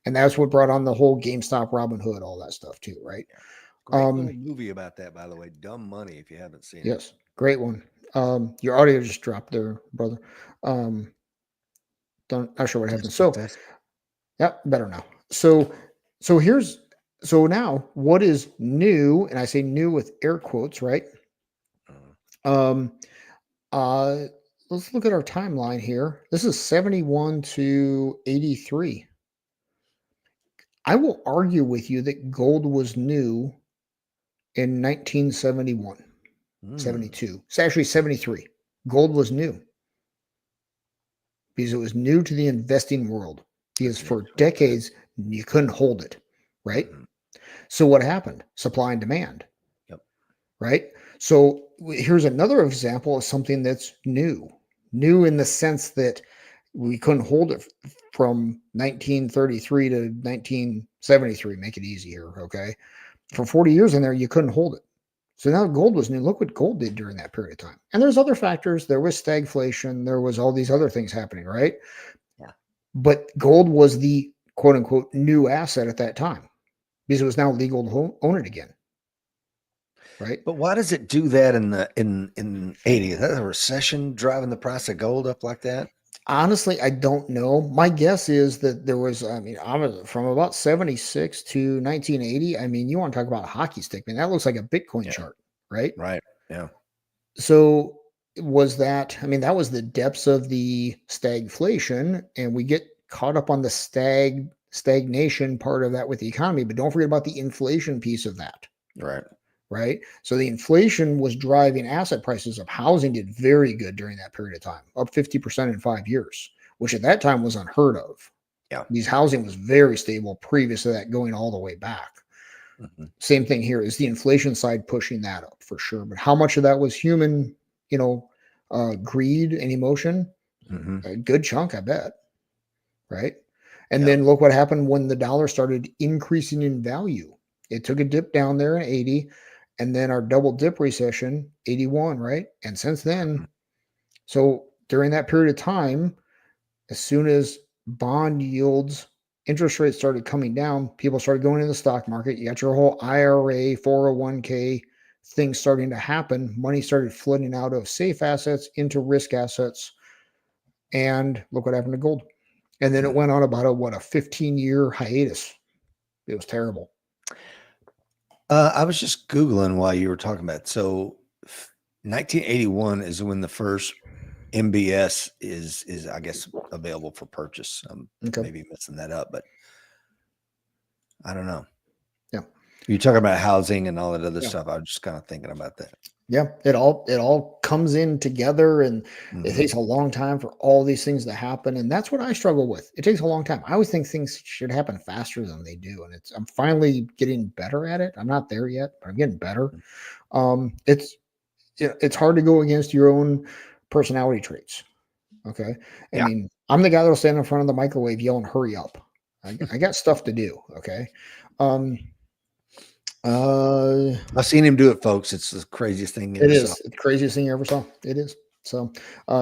And that's what brought on the whole GameStop, Robinhood, all that stuff too, right? Yeah. Great little Um, movie about that, by the way. Dumb Money, if you haven't seen it. yes, great one. Your audio just dropped there, brother. Um, don't not sure what happened. Testing, So, test. yeah, better now. So here's so now what is new, and I say new with air quotes, right? Mhm. Um, Uh, let's look at our timeline here. This is 71 to 83. I will argue with you that gold was new in 1971, Mm, 72. It's actually 73. Gold was new because it was new to the investing world because that's for interesting. Okay. decades you couldn't hold it, right? Mhm. So what happened? Supply and demand, Yep. right? So here's another example of something that's new. New in the sense that we couldn't hold it from 1933 to 1973, make it easy here, okay? For 40 years in there, you couldn't hold it. So now gold was new. Look what gold did during that period of time. And there's other factors. There was stagflation. There was all these Right. other things happening, right? Yeah. But gold was the quote unquote new asset at that time because it was now legal to own it again, right? But why does it do that in the in 80? Is that a recession driving the price of gold up like that? Honestly, I don't know. My guess is that there was, I mean, I was from about 76 to 1980. I mean, you want to talk about a hockey stick, man. That looks like a Bitcoin Yeah. chart, right? Right. Yeah. So was that, I mean, that was the depths of the stagflation, and we get caught up on the stagnation part of that with the economy, but don't forget about the inflation piece of that, Right. right? So the inflation was driving asset prices up. Housing did very good during that period of time, up 50% in 5 years, which at that time was unheard of. Yeah. These housing was very stable previous to that going all the way back. Mhm. Same thing here is the inflation side pushing that up for sure. But how much of that was human, you know, greed and emotion? Mhm. A good chunk, I bet. Right. And Yeah. then look what happened when the dollar started increasing in value. It took a dip down there in 80, and then our double dip recession, 81, right? And since Mhm. then, so during that period of time, as soon as bond yields, interest rates started coming down, people started going in the stock market. You got your whole IRA, 401k thing starting to happen. Money started flooding out of safe assets into risk assets. And look what happened to gold. And then it Mm. went on about a 15-year hiatus. It was terrible. I was just Googling while you were talking about it. So 1981 is when the first MBS is I guess available for purchase. I'm Okay. maybe messing that up, but I don't know. Yeah. You're talking about housing and all that other Yeah. stuff. I was just kind of thinking about that. Yeah, it all comes in together, and it Hmm. takes a long time for all these things to happen, and that's what I struggle with. It takes a long time. I always think things should happen faster than they do, and I'm finally getting better at it. I'm not there yet, but I'm getting better. It's it's hard to go against your own personality traits. Okay, I Yeah. mean, I'm the guy that'll stand in front of the microwave yelling, "Hurry up!" I got stuff to do. Okay, um, uh, I've seen him do it, folks. It's the craziest thing you It ever saw. is. It's the craziest thing you ever saw. It is. So,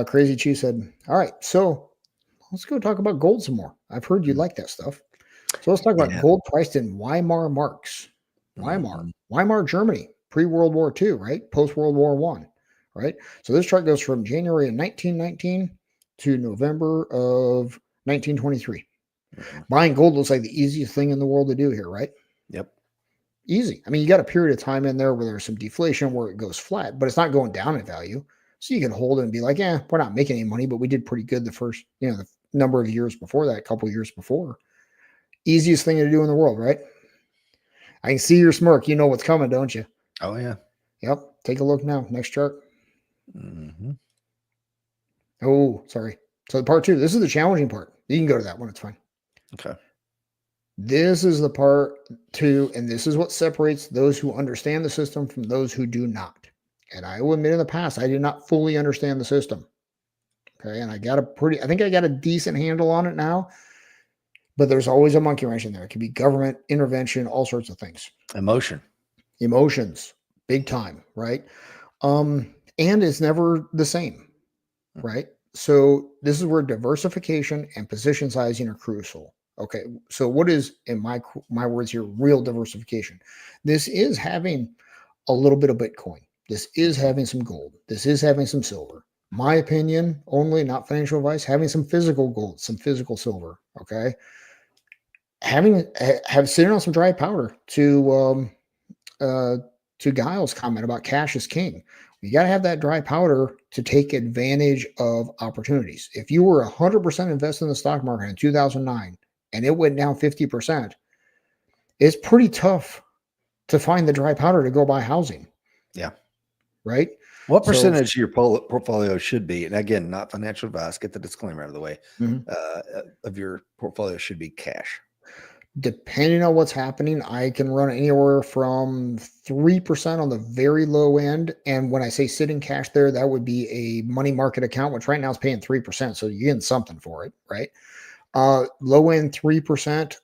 Crazy Chief said, "All right, so let's go talk about gold some more. I've heard you Mm. like that stuff. So let's talk about Yeah. gold priced in Weimar marks. Mhm. Weimar, Germany, pre-World War II, right? Post-World War One, right? So this chart goes from January of 1919 to November of 1923. Mhm. Buying gold looks like the easiest thing in the world to do here, right? Yep. Easy. I mean, you got a period of time in there where there's some deflation where it goes flat, but it's not going down in value. So you can hold it and be like, yeah, we're not making any money, but we did pretty good the first, the number of years before that, a couple years before. Easiest thing to do in the world, right? I can see your smirk. You know what's coming, don't you? Oh yeah. Yep. Take a look now. Next chart. Mhm. Oh, sorry. So part two, this is the challenging part. You can go to that one. It's fine. Okay. This is the part two, and this is what separates those who understand the system from those who do not. And I will admit in the past, I did not fully understand the system. Okay. And I think I got a decent handle on it now, but there's always a monkey wrench in there. It could be government intervention, all sorts of things, Emotion. emotions, big time. Right. And it's never the same. Right. So this is where diversification and position sizing are crucial. Okay. So what is, in my words here, real diversification? This is having a little bit of Bitcoin. This is Mhm. having some gold. This is having some silver. My opinion only, not financial advice, having some physical gold, some physical silver. Okay. Have sitting on some dry powder uh, to Giles' comment about cash is king. You got to have that dry powder to take advantage of opportunities. If you were 100% invested in the stock market in 2009 and it went down 50%, it's pretty tough to find the dry powder to go buy housing, Yeah. right? What So, percentage of your portfolio should be, and again, not financial advice, get the disclaimer out of the way, mhm. of your portfolio should be cash? Depending on what's happening, I can run anywhere from 3% on the very low end. And when I say sitting cash there, that would be a money market account, which right now is paying 3%. So you're getting something for it, right? Low end 3%.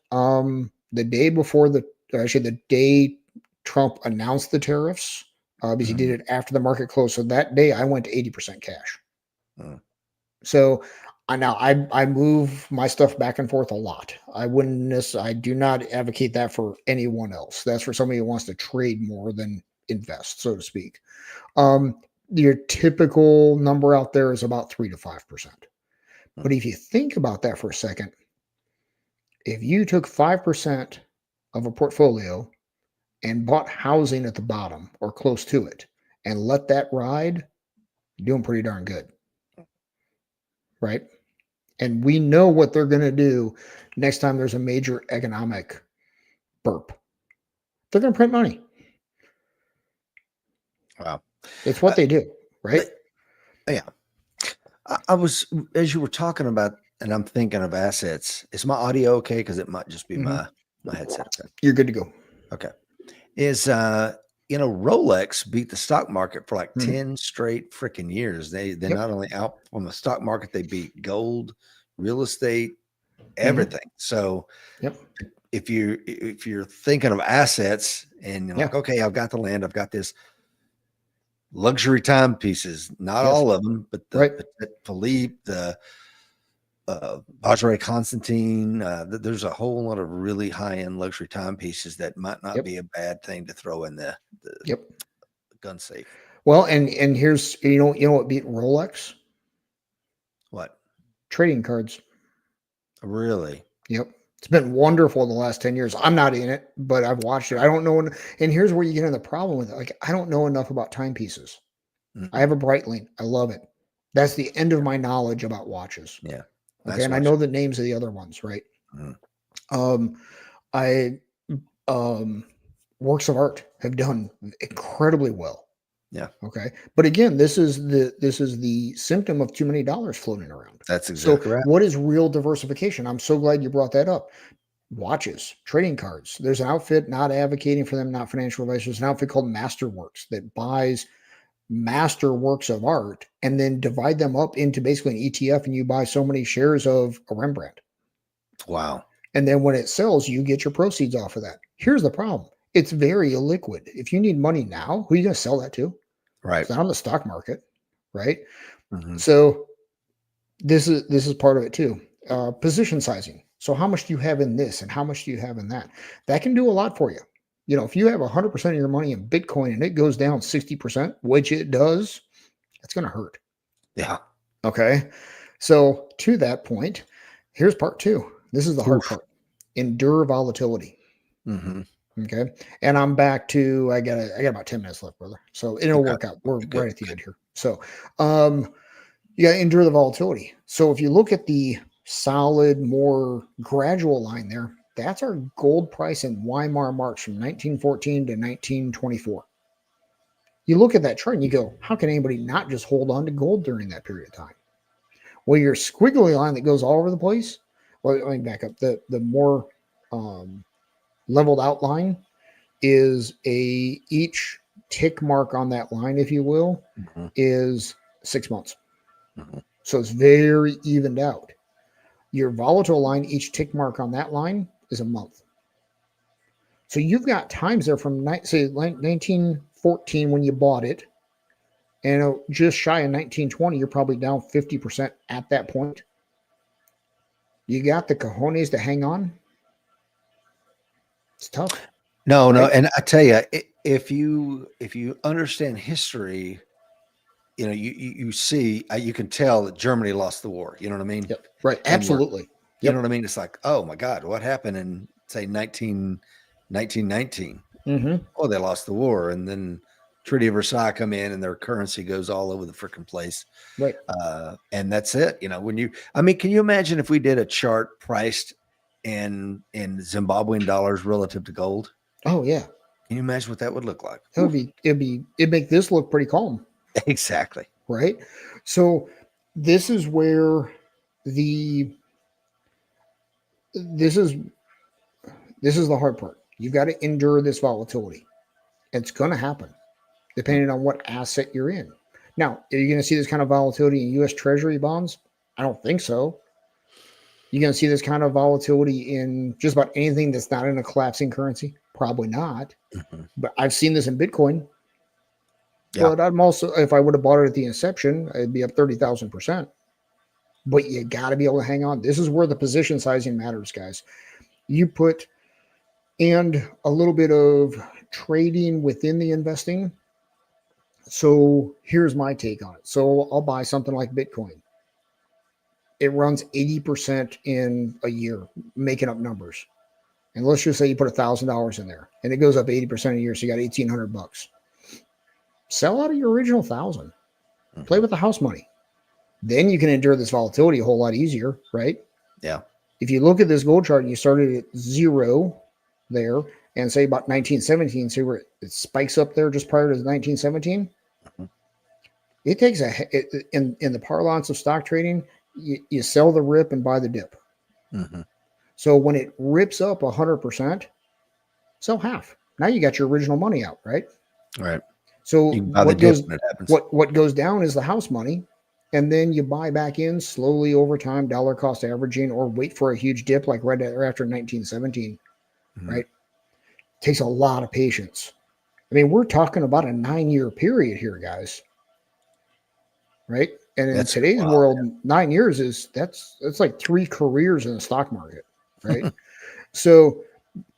The day before or actually the day Trump announced the tariffs, because he Mhm. did it after the market closed. So that day I went to 80% cash. Mm. So I move my stuff back and forth a lot. I do not advocate that for anyone else. That's for somebody who wants to trade more than invest, so to speak. Your typical number out there is about 3 to 5%. But Mm. if you think about that for a second, if you took 5% of a portfolio and bought housing at the bottom or close to it and let that ride, you're doing pretty darn good, right? And we know what they're going to do next time there's a major economic burp. They're going to print money. Wow. It's what Uh, they do, right? but yeah, I was, as you were talking about, and I'm thinking of assets. Is my audio okay? Because it might just be Mhm. my headset. Okay. You're good to go. Okay. Is Rolex beat the stock market for like Mhm. 10 straight freaking years. They Yep. not only out on the stock market, they beat gold, real estate, Mhm. everything. So Yep. if you're thinking of assets and you're Yeah. like, okay, I've got the land, I've got this luxury timepieces, not Yes. all of them, but the Right. Patek Philippe, the Vajra Constantine, there's a whole lot of really high end luxury timepieces that might not Yep. be a bad thing to throw in the Yep. gun safe. Well, and here's you know what beat Rolex? What? Trading cards. Really? Yep. It's been wonderful in the last 10 years. I'm not in it, but I've watched it. I don't know. And here's where you get in the problem with it. Like, I don't know enough about timepieces. I Mm-mm. have a Breitling. I love it. That's the end of my knowledge about watches. Yeah. Okay. Nice And I watch. know the names of the other ones, right? Mm. Um, I um works of art have done incredibly well. Yeah. Okay. But again, this is the symptom of too many dollars floating around. That's So exactly right. what is real diversification? I'm so glad you brought that up. Watches, trading cards. There's an outfit, not advocating for them, not financial advice. There's an outfit called Masterworks that buys master works of art and then divide them up into basically an ETF, and you buy so many shares of a Rembrandt. Wow. And then when it sells, you get your proceeds off of that. Here's the problem. It's very illiquid. If you need money now, who are you going to sell that to? Right. It's not on the stock market, right? Mm-hmm. So this is part of it too. Position sizing. So how much do you have in this and how much do you have in that? That can do a lot for you. If you have 100% of your money in Bitcoin and it goes down 60%, which it does, it's going to hurt. Yeah. Okay. So to that point, here's part two. This is the hard Oof. part. Endure volatility. Mm-hmm. Okay. And I'm back to I got about 10 minutes left, brother. So it'll Okay. work out. We're Good. right at the end here. So you got to endure the volatility. So if you look at the solid, more gradual line there, that's our gold price in Weimar March from 1914 to 1924. You look at that chart and you go, how can anybody not just hold on to gold during that period of time? Well, your squiggly line that goes all over the place. Well, let me back up. The more um, leveled out line is each tick mark on that line, if you will, Mm-hmm. is 6 months. Mm-hmm. So it's very evened out. Your volatile line, each tick mark on that line is a month. So you've got times there from say 1914 when you bought it, and just shy of 1920, you're probably down 50% at that point. You got the cojones to hang on. It's tough, No, right? and I tell you, if you understand history, you see, you can tell that Germany lost the war. You know what I mean? Yep. Right. And Absolutely. you know Yep. what I mean? It's like, oh my God, what happened in say 1919? Mm-hmm. Oh, they lost the war, and then Treaty of Versailles come in, and their currency goes all over the freaking place. Right. And that's it. Can you imagine if we did a chart priced in Zimbabwean dollars relative to gold. Oh yeah, Can you imagine what that would look like? it'd make this look pretty calm, Exactly. right? So this is where the this is this is the hard part. You got to endure this volatility. It's going to happen depending on what asset you're in. Now, are you going to see this kind of volatility in U.S. Treasury bonds? I don't think so. You're going to see this kind of volatility in just about anything that's not in a collapsing currency? Probably not. Mm-hmm. But I've seen this in Bitcoin. Yeah. But I'm also, if I would have bought it at the inception, it'd be up 30,000%. But you got to be able to hang on. This is where the position sizing matters, guys. You put, and a little bit of trading within the investing. So here's my take on it. So I'll buy something like Bitcoin. It runs 80% in a year, making up numbers. And let's just say you put $1,000 in there and it goes up 80% a year. So you got $1,800. Sell out of your original 1,000. Mm-hmm. Play with the house money. Then you can endure this volatility a whole lot easier, right? Yeah. If you look at this gold chart and you started at 0 there and say about 1917, see where it spikes up there just prior to 1917. Mm-hmm. It takes in the parlance of stock trading, you sell the rip and buy the dip. Mm-hmm. So when it rips up 100%, sell half. Now you got your original money out, right? Right. So You can buy the dip when it happens. what goes down is the house money, and then you buy back in slowly over time, dollar cost averaging, or wait for a huge dip like right after 1917, Mm-hmm. right? Takes a lot of patience. I mean, we're talking about a 9-year period here, guys. Right? And in today's world, 9 years that's like 3 careers in the stock market, right? So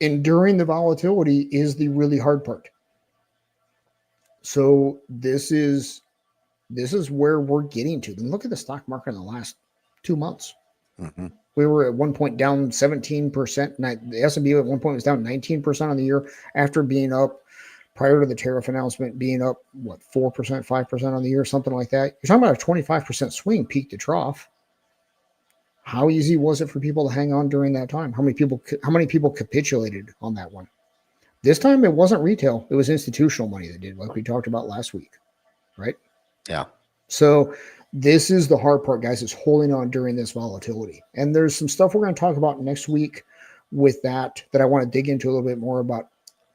enduring the volatility is the really hard part. So this is where we're getting to. And look at the stock market in the last 2 months. Mm-hmm. We were at one point down 17%. The S&P at one point was down 19% on the year after being up prior to the tariff announcement, being up, 4%, 5% on the year, something like that. You're talking about a 25% swing peak to trough. How easy was it for people to hang on during that time? How many people capitulated on that one? This time it wasn't retail. It was institutional money that did, like we talked about last week, right? Yeah. So this is the hard part, guys, is holding on during this volatility. And there's some stuff we're going to talk about next week with that I want to dig into a little bit more about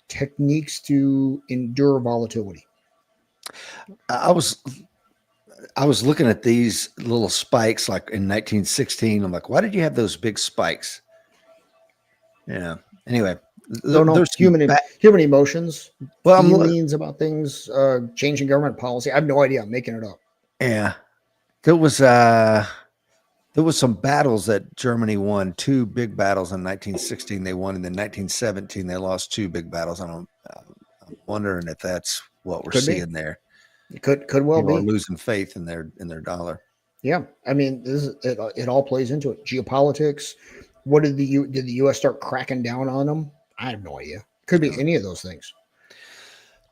techniques to endure volatility. I was looking at these little spikes like in 1916. I'm like, why did you have those big spikes? Yeah. Anyway, There's human emotions, feelings about things, changing government policy. I have no idea. I'm making it up. Yeah. There was some battles that Germany won, 2 big battles in 1916 they won, and then 1917 they lost 2 big battles. I'm wondering if that's what we're seeing there. It could well be. People are losing faith in their dollar. Yeah, I mean, it all plays into it. Geopolitics. What did the U.S. start cracking down on them? I have no idea. Could be any of those things.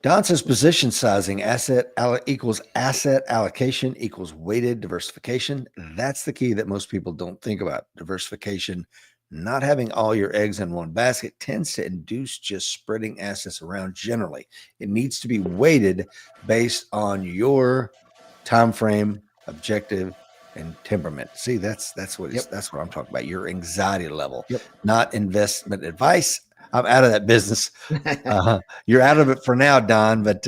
Don says position sizing equals asset allocation equals weighted diversification. That's the key that most people don't think about. Diversification, not having all your eggs in one basket, tends to induce just spreading assets around generally. It needs to be weighted based on your time frame, objective, and temperament. See, that's what I'm talking about. Your anxiety level, not investment advice. I'm out of that business. You're out of it for now, Don, but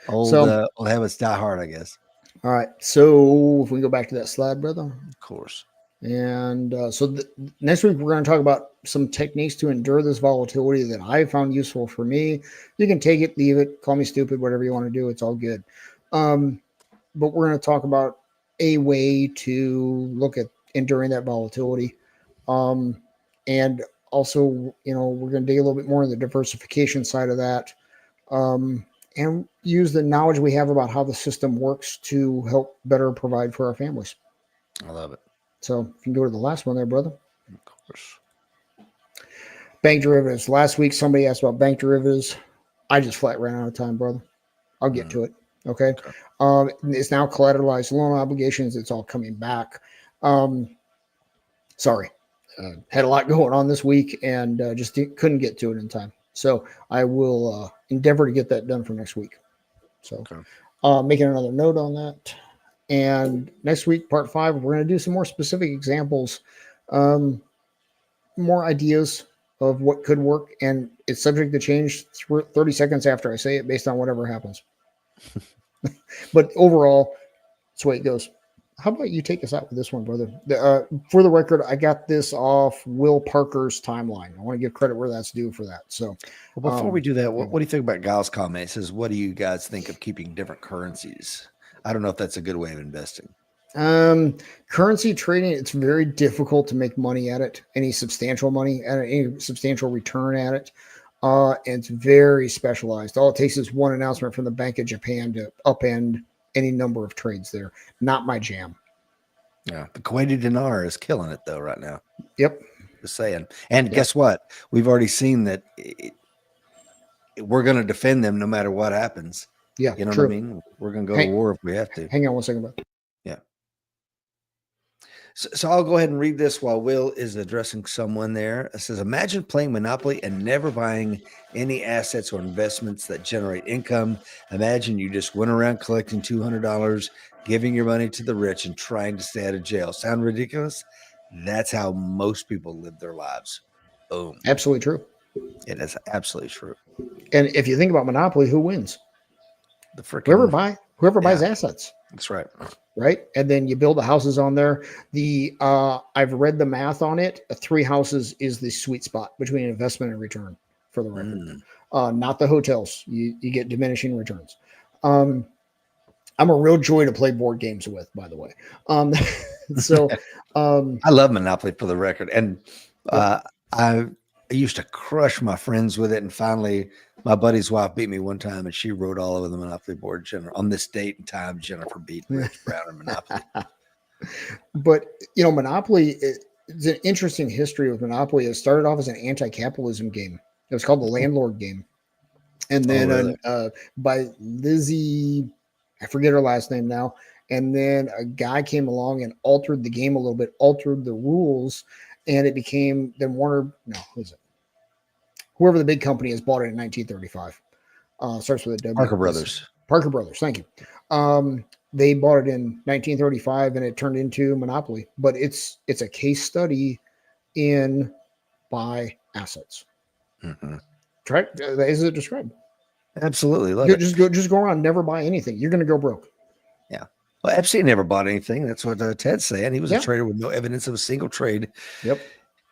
old habits die hard, I guess. All right. So if we go back to that slide, brother. Of course. And next week, we're going to talk about some techniques to endure this volatility that I found useful for me. You can take it, leave it, call me stupid, whatever you want to do. It's all good. But we're going to talk about a way to look at enduring that volatility. And also, we're going to dig a little bit more in the diversification side of that, and use the knowledge we have about how the system works to help better provide for our families. I love it. So if you can go to the last one there, brother. Of course. Bank derivatives. Last week, somebody asked about bank derivatives. I just flat ran out of time, brother. I'll get to it. Okay. It's now collateralized loan obligations. It's all coming back. Sorry. Had a lot going on this week and just couldn't get to it in time. So I will endeavor to get that done for next week. So Okay. making another note on that. And next week, part 5, we're going to do some more specific examples, more ideas of what could work. And it's subject to change 30 seconds after I say it based on whatever happens. But overall, that's the way it goes. How about you take us out with this one, brother? For the record, I got this off Will Parker's timeline. I want to give credit where that's due for that. So, well, before we do that, what do you think about Gal's comment? It says, what do you guys think of keeping different currencies? I don't know if that's a good way of investing. Currency trading, it's very difficult to make money at it, any substantial money, any substantial return at it. It's very specialized. All it takes is one announcement from the Bank of Japan to upend any number of trades there. Not my jam. Yeah. The Kuwaiti dinar is killing it though right now. Yep. Just saying. And guess what? We've already seen that we're going to defend them no matter what happens. Yeah. You know true. what I mean? We're going to go to war if we have to. Hang on one second, bro. Yeah. So I'll go ahead and read this while Will is addressing someone there. It says, imagine playing Monopoly and never buying any assets or investments that generate income. Imagine you just went around collecting $200, giving your money to the rich and trying to stay out of jail. Sound ridiculous? That's how most people live their lives. Boom. Absolutely true. It is absolutely true. And if you think about Monopoly, who wins? The freaking whoever buys assets. That's right. Right. And then you build the houses on there. I've read the math on it. 3 houses is the sweet spot between investment and return, for the record. Not the hotels. You get diminishing returns. I'm a real joy to play board games with, by the way. I love Monopoly, for the record. And I used to crush my friends with it. And finally, my buddy's wife beat me one time, and she wrote all over the Monopoly board. On this date and time, Jennifer beat Rich Brown in Monopoly. But, Monopoly, it's an interesting history with Monopoly. It started off as an anti-capitalism game. It was called the Landlord game. And then by Lizzie, I forget her last name now. And then a guy came along and altered the game a little bit, altered the rules, and it became whoever the big company has bought it in 1935. Starts with a W. Parker Brothers. Parker Brothers. Thank you. They bought it in 1935 and it turned into Monopoly, but it's a case study in buy assets. Mm-hmm. Try as it described. Absolutely. Love it. Just go around, never buy anything. You're going to go broke. Yeah. Well, Epstein never bought anything. That's what Ted's saying. He was a trader with no evidence of a single trade. Yep.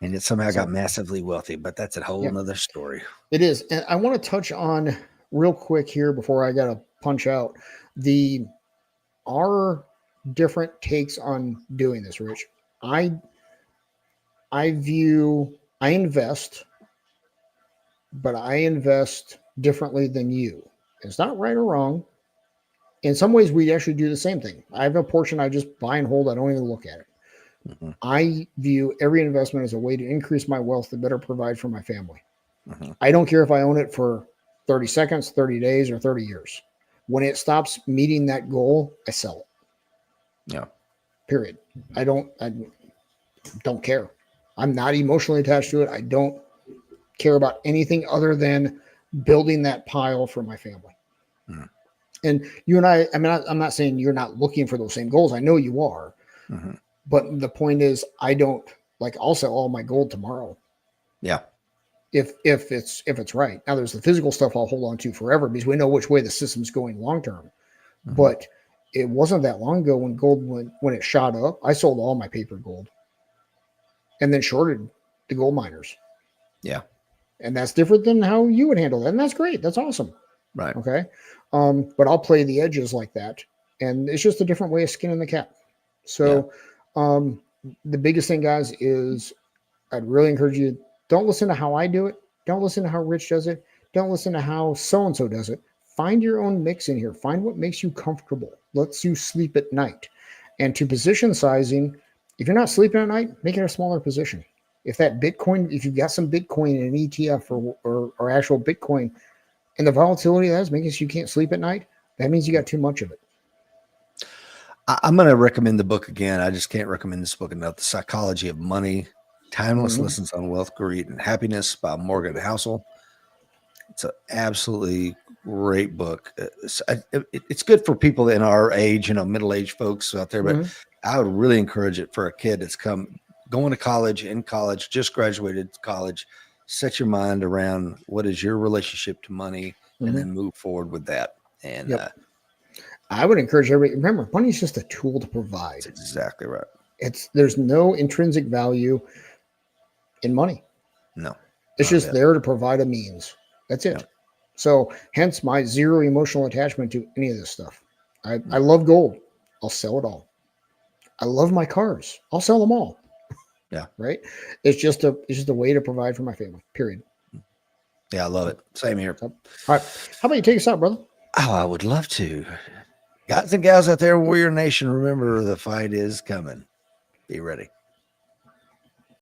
And it somehow got massively wealthy, but that's a whole nother story. It is. And I want to touch on real quick here before I got to punch out our different takes on doing this, Rich. I invest, but I invest differently than you. It's not right or wrong. In some ways, we actually do the same thing. I have a portion I just buy and hold. I don't even look at it. Mm-hmm. I view every investment as a way to increase my wealth to better provide for my family. Mm-hmm. I don't care if I own it for 30 seconds, 30 days, or 30 years. When it stops meeting that goal, I sell it. Yeah. Period. I don't care. I'm not emotionally attached to it. I don't care about anything other than building that pile for my family. Mm-hmm. And you and I'm not saying you're not looking for those same goals. I know you are. Mm-hmm. But the point is, I'll sell all my gold tomorrow. Yeah. If it's right. Now there's the physical stuff I'll hold on to forever because we know which way the system's going long term. Mm-hmm. But it wasn't that long ago when gold when it shot up, I sold all my paper gold and then shorted the gold miners. Yeah. And that's different than how you would handle that. And that's great. That's awesome. Right. Okay. But I'll play the edges like that. And it's just a different way of skinning the cat. So the biggest thing, guys, is I'd really encourage you, don't listen to how I do it. Don't listen to how Rich does it. Don't listen to how so-and-so does it. Find your own mix in here. Find what makes you comfortable, lets you sleep at night. And to position sizing, if you're not sleeping at night, make it a smaller position. If you've got some Bitcoin in an ETF or actual Bitcoin, and the volatility that is making you can't sleep at night, that means you got too much of it. I'm going to recommend the book again. I just can't recommend this book enough. The Psychology of Money. Timeless Mhm. Lessons on Wealth, Greed, and Happiness by Morgan Housel. It's an absolutely great book. It's good for people in our age, middle-aged folks out there, but Mhm. I would really encourage it for a kid that's going to college, in college, just graduated college. Set your mind around what is your relationship to money, and Mhm. then move forward with that. And Yep. I would encourage everybody. Remember, money is just a tool to that's provide. exactly right. There's no intrinsic value in money. No, It's not a just bit. there to provide a means. That's Yeah. it. So hence my zero emotional attachment to any of this stuff. I Mm. love gold. I'll sell it all. I love my cars. I'll sell them all. Yeah. Right. It's just a way to provide for my family. Period. Yeah, I love it. Same here. So, all right. How about you take us out, brother? Oh, I would love to. Guys and gals out there in Warrior Nation, remember the fight is coming. Be ready.